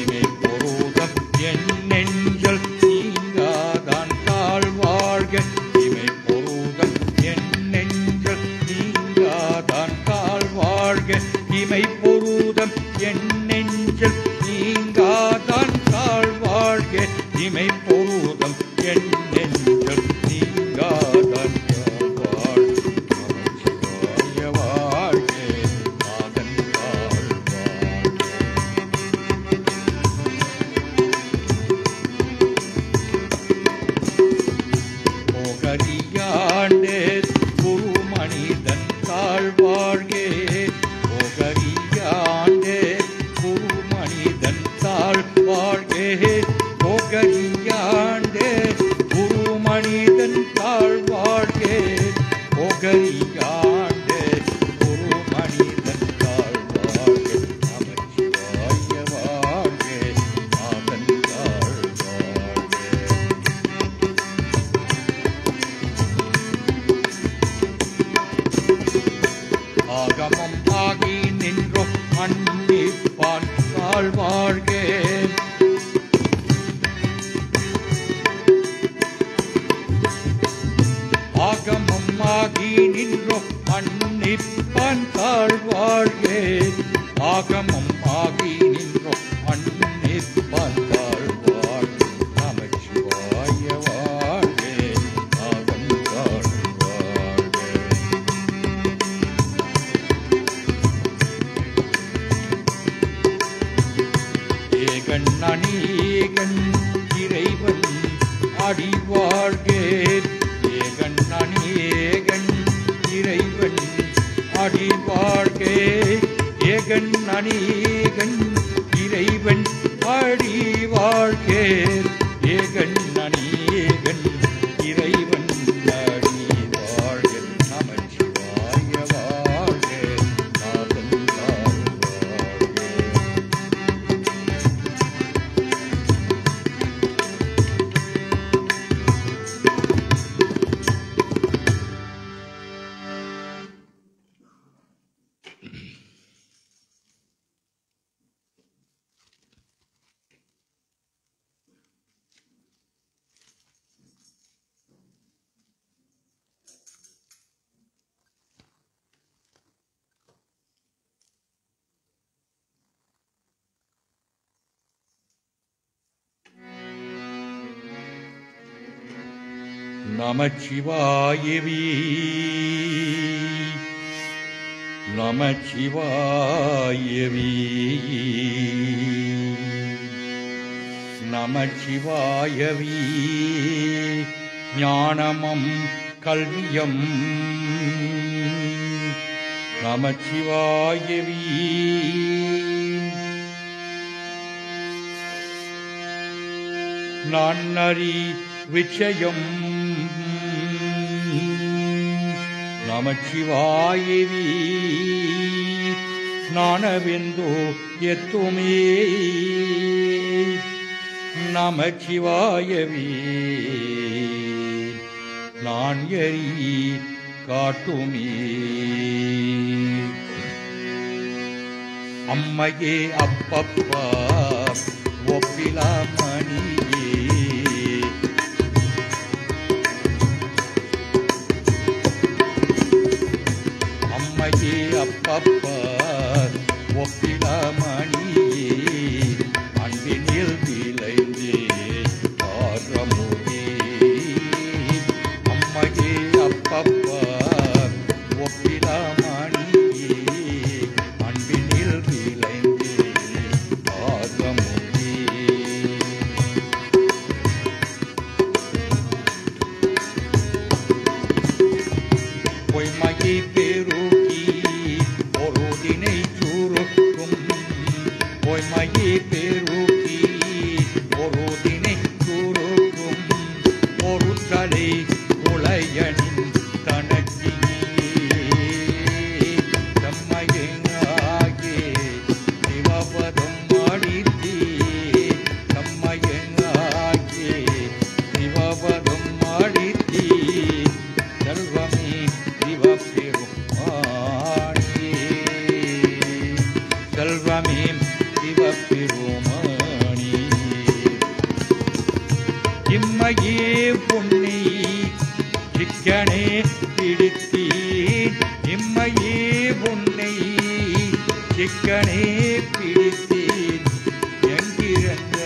இமை பொருதம் என் நெஞ்சில் நீங்காதான் தாழ் வாழ்க. இமை பொருதம் என் நெஞ்சில் நீங்காதான் தாழ் வாழ்க. நமச்சிவாய வாழ்க நாதன் தாழ் வாழ்க. நாள் வாழ்க. ஆகமம் ஆகி நின்றோம் மன்னிப்பான் தாழ் வாழ்க. ஆகமம் ஆகி நின்றோம் மன்னிப்பான் தாழ் வாழ்க. நமச்சிவாய வாழ்க. ஆகம் தாழ் வாழ்க. ஏகன் அநேகன் இறைவன் அடி வாழ்க. ஏகன் அநேகன் இறைவன் அடி வாழ்க. ஏகன் அநேகன் இறைவன் அடி வாழ்க. ஏகன் அநேகன் இறைவன் அடி வாழ்க. நமச்சிவாய வாழ்க. நாதன் தாழ் வாழ்க. நமச்சிவாயவே. நமச்சிவாயவே. நமச்சிவாயவே. ஞானமம் கல்வியம். நமச்சிவாயவே. நன்னறி விச்சயம். நமச்சிவாயவே. ஞானவிந்து எத்துமே. நமச்சிவாயவே. நான் எரி காட்டுமே. அம்மையே அப்பப்பா ஒப்பிலாமணியே. அம்மையே அப்பப்பா ஒப்பிலாமணியே. அன்பினில் விளைந்தே ஆரமுதே. அம்மையே அப்பப்பா ஒப்பிலாமணியே. அன்பினில் விளைந்தே ஆரமுதே. பொய்மையை பெருகி பொருளினை சுருக்கும். பொய்மையை பெருகி பொருளினை சுருக்கும். பொருட்களை உளையனின் தனக்கியே. தம்மையங்காகே சிவபதம் அடித்தே. தம்மையங்காகே சிவபதம் அடித்தே. செல்வமே சிவபெருமானே. செல்வமே சிவபெருமானே. இம்மையே பொன்னி சிக்கனே பிடித்தீர். இம்மையே பொன்னை சிக்கனே பிடித்தீர். என்கிறந்தருள்வதீர்.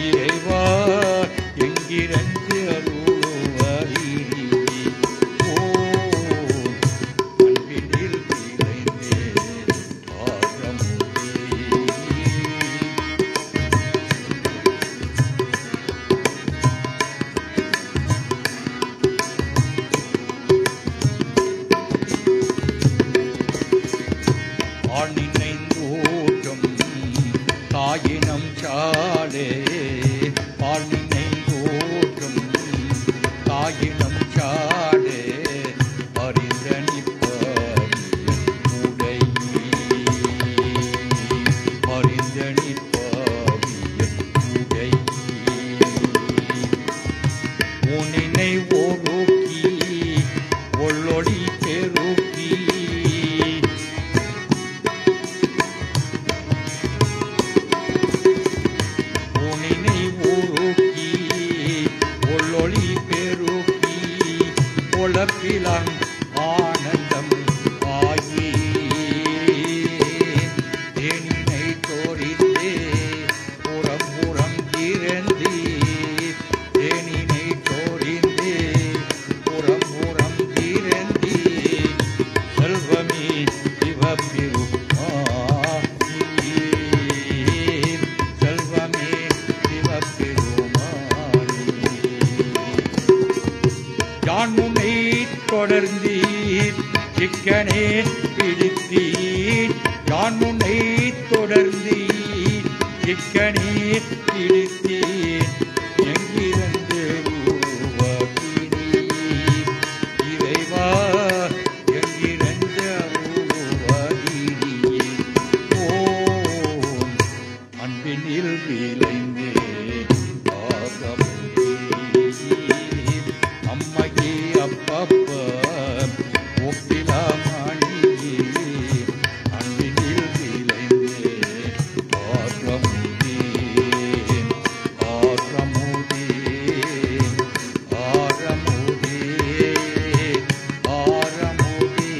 இறைவா என்கிறந்தருள்வதீர். ஓ அன்பினில் விளைந்தே ஆரமுதே. தொடர்ந்தீர் சிக்கனே பிடித்தீர் யான் உன்னை தொடர்ந்தீர் சிக்கனே பிடித்தீர் எங்கிருந்து உருவாக்கினீர் இறைவா எங்கிருந்து உருவாக்கினீர் ஓம் அன்பினில் விளைந்தே அம்மையே அப்பப்பா ஒப்பிலாமணியே அன்பினில் விளைந்தே ஆற்றமுதே ஆற்றமுதே ஆரமுதே ஆரமுதே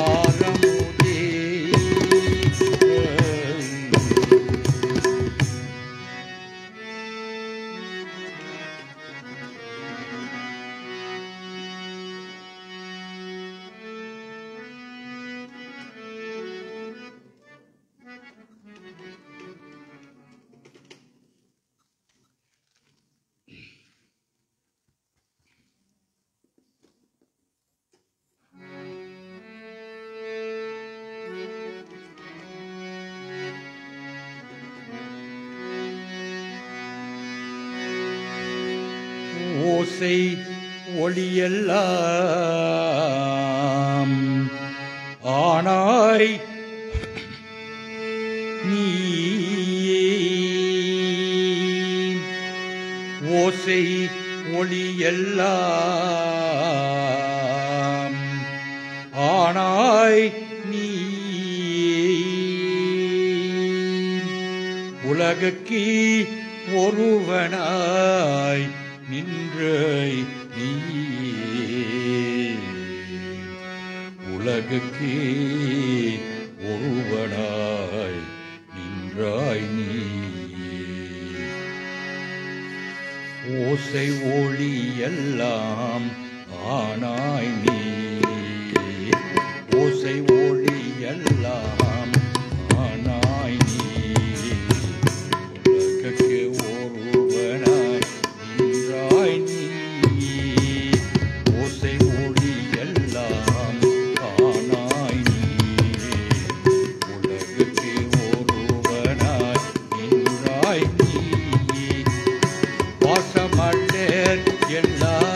ஆரமுதே ஓசை ஒளியெல்லாம் ஆனாய் நீ ஓசை ஒளியெல்லாம் ஆனாய் நீ உலகுக்கு ஒருவனாய் நின்றாய் நீ உலகுக்கு ஒருவனாய் நின்றாய் நீ ஓசை ஒளி எல்லாம் ஆனாய் நீ ஓசை ஒளி எல்லாம் ஆனாய் நீ உலகுக்கு ஒருவனாய் நின்றாய் நீ ஓசை ஒளி எல்லாம் ஆனாய் நீ உலகுக்கு ஒருவனாய் நின்றாய் நீ வாசமலர் எல்லாம்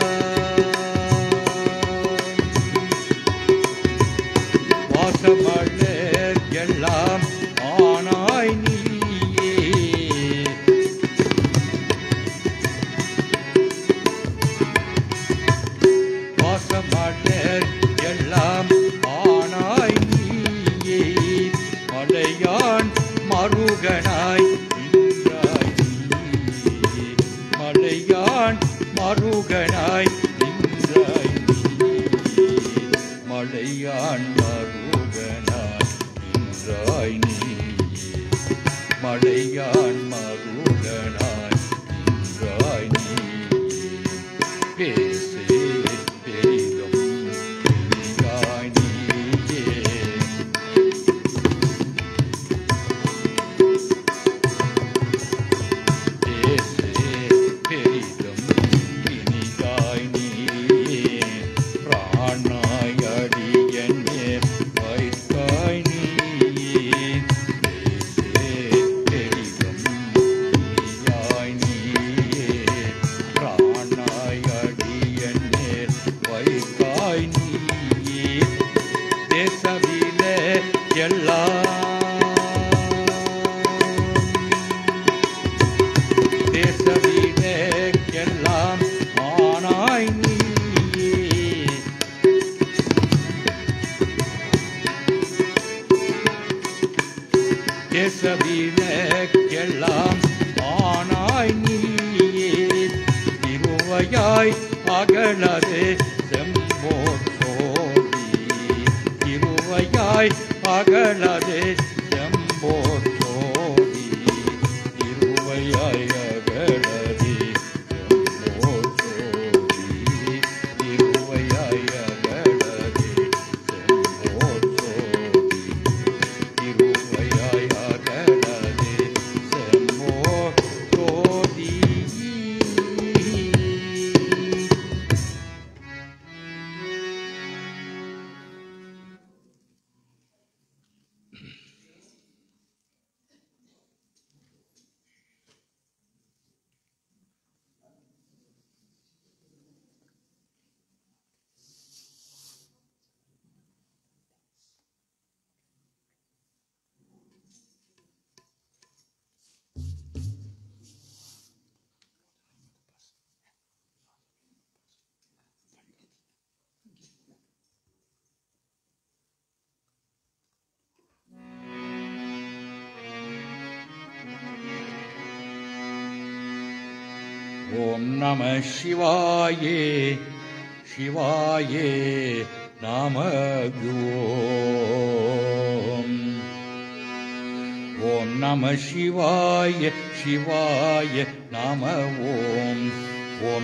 வாசமலர் எல்லாம் ஆனாய் நீயே வாசமலர் எல்லாம் ஆனாய் நீயே மலையான் மருகனாய் மலையான் மருகனாய் நின்றாய் நீ மலையான் மருகனாய் நின்றாய் நீ மலையான் மருகனாய் நின்றாய் நீ பேசே பெரிதும் பெரியாய் நீயே தேசவிலக்கெல்லாம் ஆனாய் நீயே தேசவிலக்கெல்லாம் ஆனாய் நீயே திருவையாய் அகலது செம்போர் சோதி திருவையாய் அகலது செம்போர் சோதி திருவையாய் அகலது செம்போர் சோதி திருவையாய் அகலது செம்போர் சோதி திருவையாய் அகலது செம்போர் சோதி ஓம் நம சிவாயே சிவாயே நம ஓம் நம சிவாய சிவாய நம ஓம்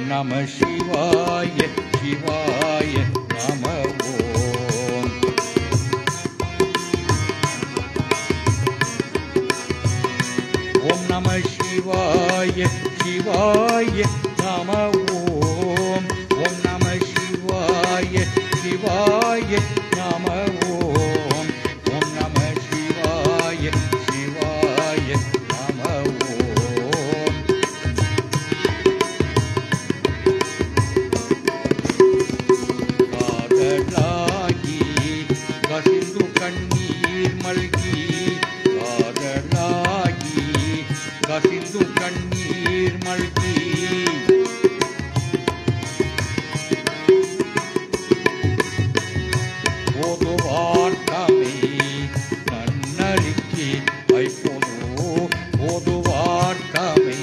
நம சிவாய சிவாய நம ஓம் நம சிவாய சிவாய நம ஓம் நம சிவாய சிவாய நம ஓம் நம சிவாய சிவாய நம காதலாகி கசிந்து கண்ணீர் மல்கி காதலாகி கசிந்து கண்ணீர் மல்கி ஓதுவார்த்தமை நன்னறிக்கி வைப்போனோ ஓதுவார்த்தமை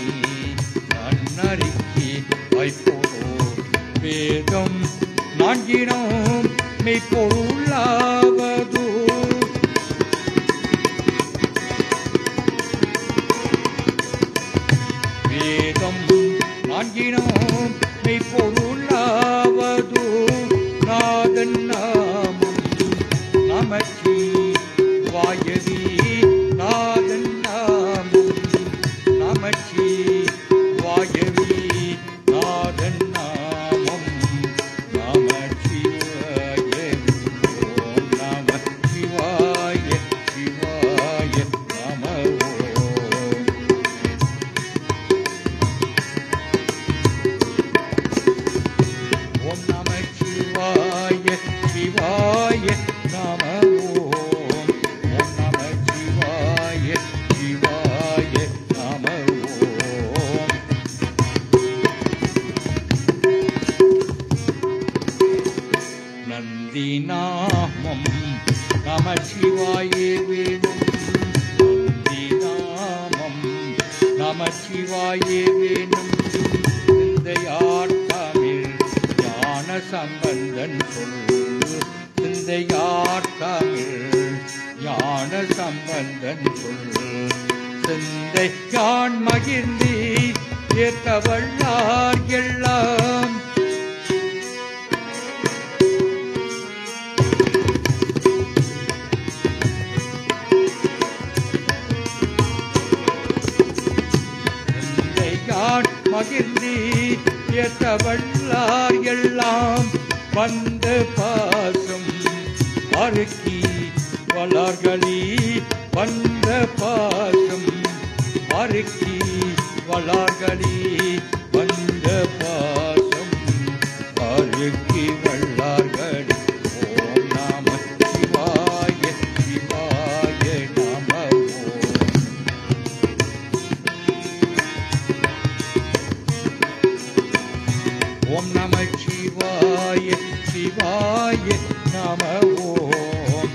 நன்னறிக்கி வைப்போனோ வேதம் நான்கினோம் மெய்ப்பொருளாவது வேதம் நான்கினோம் மெய்ப்பொருளாவது நாதன் நாமம் நமச்சி வாயதி நாதன் நாமம் நமச்சி வாயதி நாதன் நாமம் நமச்சி வாயதி ஓம் நம சிவாய சிவாய நம ஓம் நம சிவாய சிவாய நம ஓம் நம சிவாய சிவாய நம ஓம் நந்தி நாமம் நம சிவாயே வேணும் நந்தி நாமம் நம சிவாயே வேணும் சிந்தையார் தமிழ் ஞான சம்பந்தன் சொல் சிந்தையார் தமிழ் ஞான சம்பந்தன் சொல் சிந்தை யான் மகிழ்ந்தி ஏற்றவள்ளார் எல்லாம் சிந்தை யான் மகிழ்ந்தி ஏற்றவள்ளார் எல்லாம் வந்து பாசம் அறுக்கி வளர்களி வந்த பாசம் அறுக்கி வளர்களி வந்த பாசம் அறுக்கி வள்ளார்களி ஓம் நம சிவாய சிவாய நம ஓம்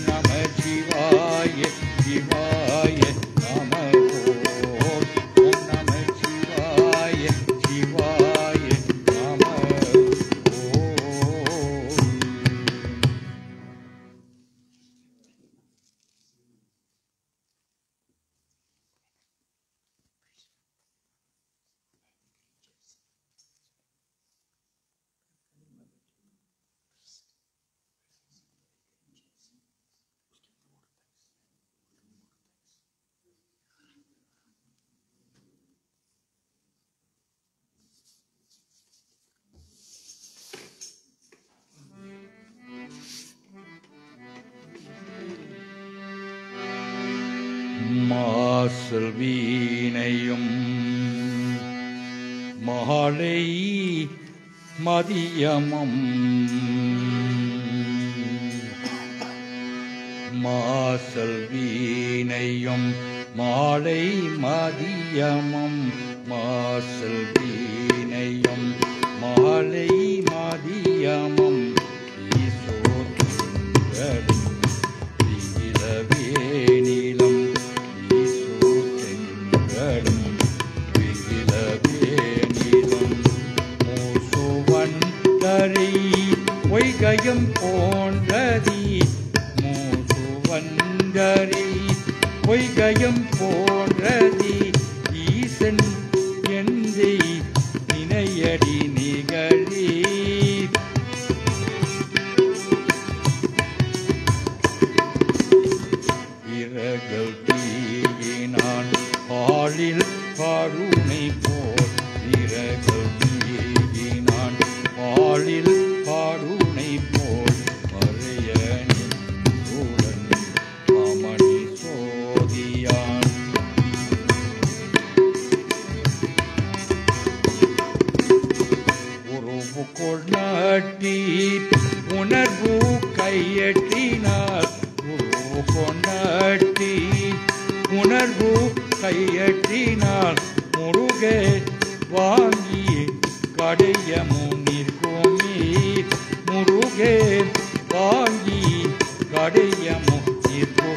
நம சிவாய சிவாய நம ஓம் நம சிவாய சிவாய நம ஓம் நம சிவாய சிவாய நம ஓம் மாசல் வீணையும் மாலை மதியமும் மாசல் வீணையும் மாலை மதியமும் மாசல் வீணையும் மாலை மதியமும் ஈசோத்திரடும் நீண்டறி பொய்கையும் போன்றதி ஈசன் எந்தை நினையடி நிகழி இரகல் தீயினான் பாலில் பாடுனை போல் இரகல் தீயினான் பாலில் பாடுனை போல் மறையனின் சூழன் மாமணி சோதியான் உறவு கொண்டாட்டி உணர்வு கையற்றினார் உறவு கொண்டாட்டி உணர்வு கையற்றினால் முருகே வாங்கி கடைய முன்னிற்குமே முருகே வாங்கி கடைய முன்னிற்குமே.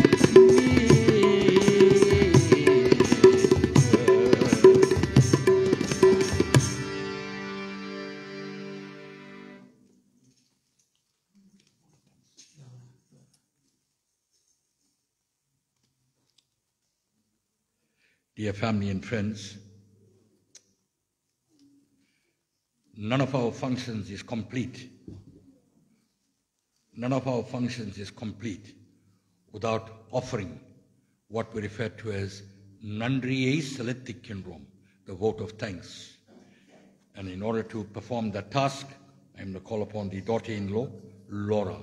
Dear family and friends, none of our functions is complete. None of our functions is complete without offering what we refer to as Nandriyai Selethikinrom, the vote of thanks. And in order to perform that task, I am going to call upon the daughter-in-law, Laura.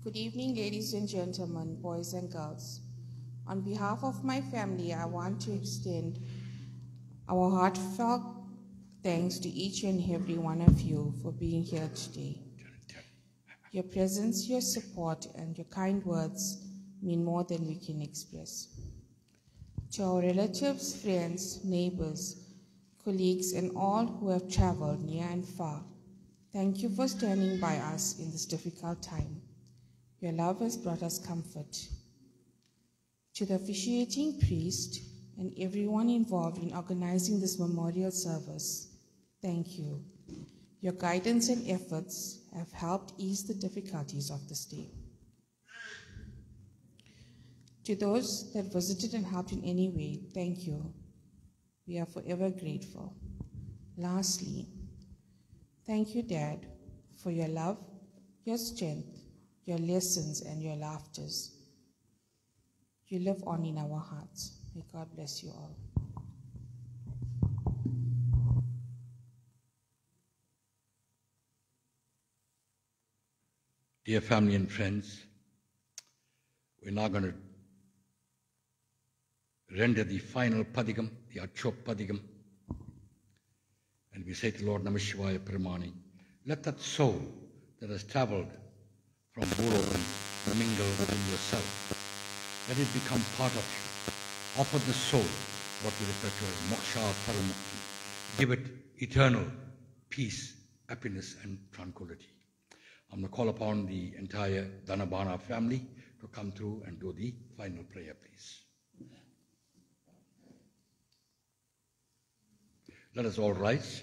Good evening, ladies and gentlemen, boys and girls. On behalf of my family, I want to extend our heartfelt thanks to each and every one of you for being here today. Your presence, your support, and your kind words mean more than we can express. To our relatives, friends, neighbors, colleagues, and all who have traveled near and far, thank you for standing by us in this difficult time. Your love has brought us comfort. To the officiating priest and everyone involved in organizing this memorial service, thank you. Your guidance and efforts have helped ease the difficulties of this day. To those that visited and helped in any way, thank you. We are forever grateful. Lastly, thank you, Dad, for your love, your strength, your lessons, and your laughters. You live on in our hearts. May God bless you all. Dear family and friends, we're now going to render the final padigam, the Achop padigam. And we say to Lord Namah Shivaya Paramani, let that soul that has traveled from Bhulokan mingle within yourself. Let it become part of you. Offer the soul, what we refer to as moksha paramukti. Give it eternal peace, happiness, and tranquility. I'm going to call upon the entire Dhanabana family to come through and do the final prayer, please. Let us all rise.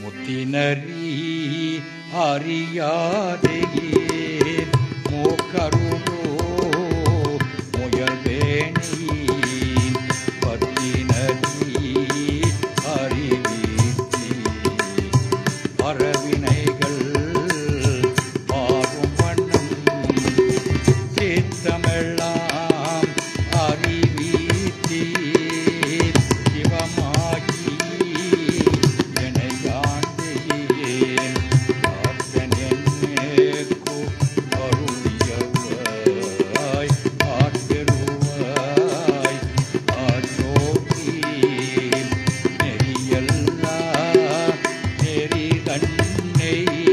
Mutinari Ariyadegi Mokarudo Moyalbeni Patinari Ariviti Aravinaigal Parum Vannam Chithamellam Ariviti Shivamagi Hey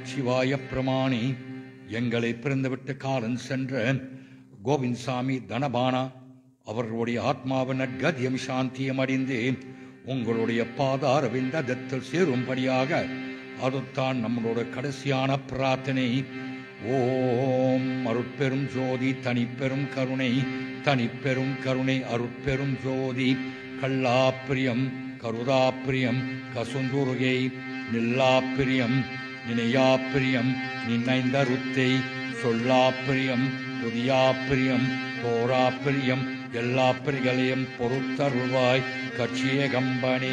நமச்சிவாய பிரமாணி. எங்களை பிறந்துவிட்டு காலன் சென்ற கோவிந்த்சாமி தனபானா அவர்களுடைய ஆத்மாவின் நற்கதியம் சாந்தியம் அடைந்து உங்களுடைய பாதார விந்தத்தில் சேரும்படியாக அதுதான் நம்மளோட கடைசியான பிரார்த்தனை. ஓம் அருட்பெரும் ஜோதி தனிப்பெரும் கருணை, தனிப்பெரும் கருணை அருட்பெரும் ஜோதி. கல்லாப்பிரியம் கருதாப்பிரியம் கசுந்துருகை நில்லாப்பிரியம் நினையாப்பிரியம் நினைந்தருத்தை சொல்லாப்பிரியம் புதியாப்பிரியம் தோராப்பிரியம் எல்லா பிரிகளையும் பொறுத்தருள்வாய் கட்சியகம்பனி.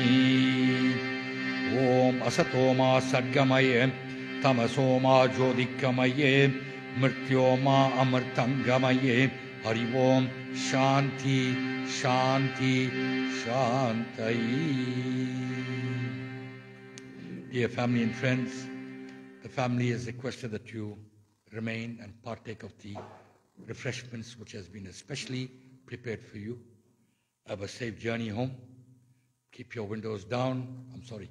ஓம் அசதோமா சர்க்கமயே தமசோமா ஜோதிக்கமயே மிருத்யோமா அமிர்தங்கமயே. ஹரி ஓம் சாந்தி சாந்தி சாந்தை. Dear family and friends, the family has requested that you remain and partake of the refreshments which has been especially prepared for you. Have a safe journey home. Keep your windows down.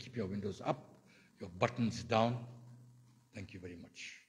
Keep your windows up, your buttons down. Thank you very much.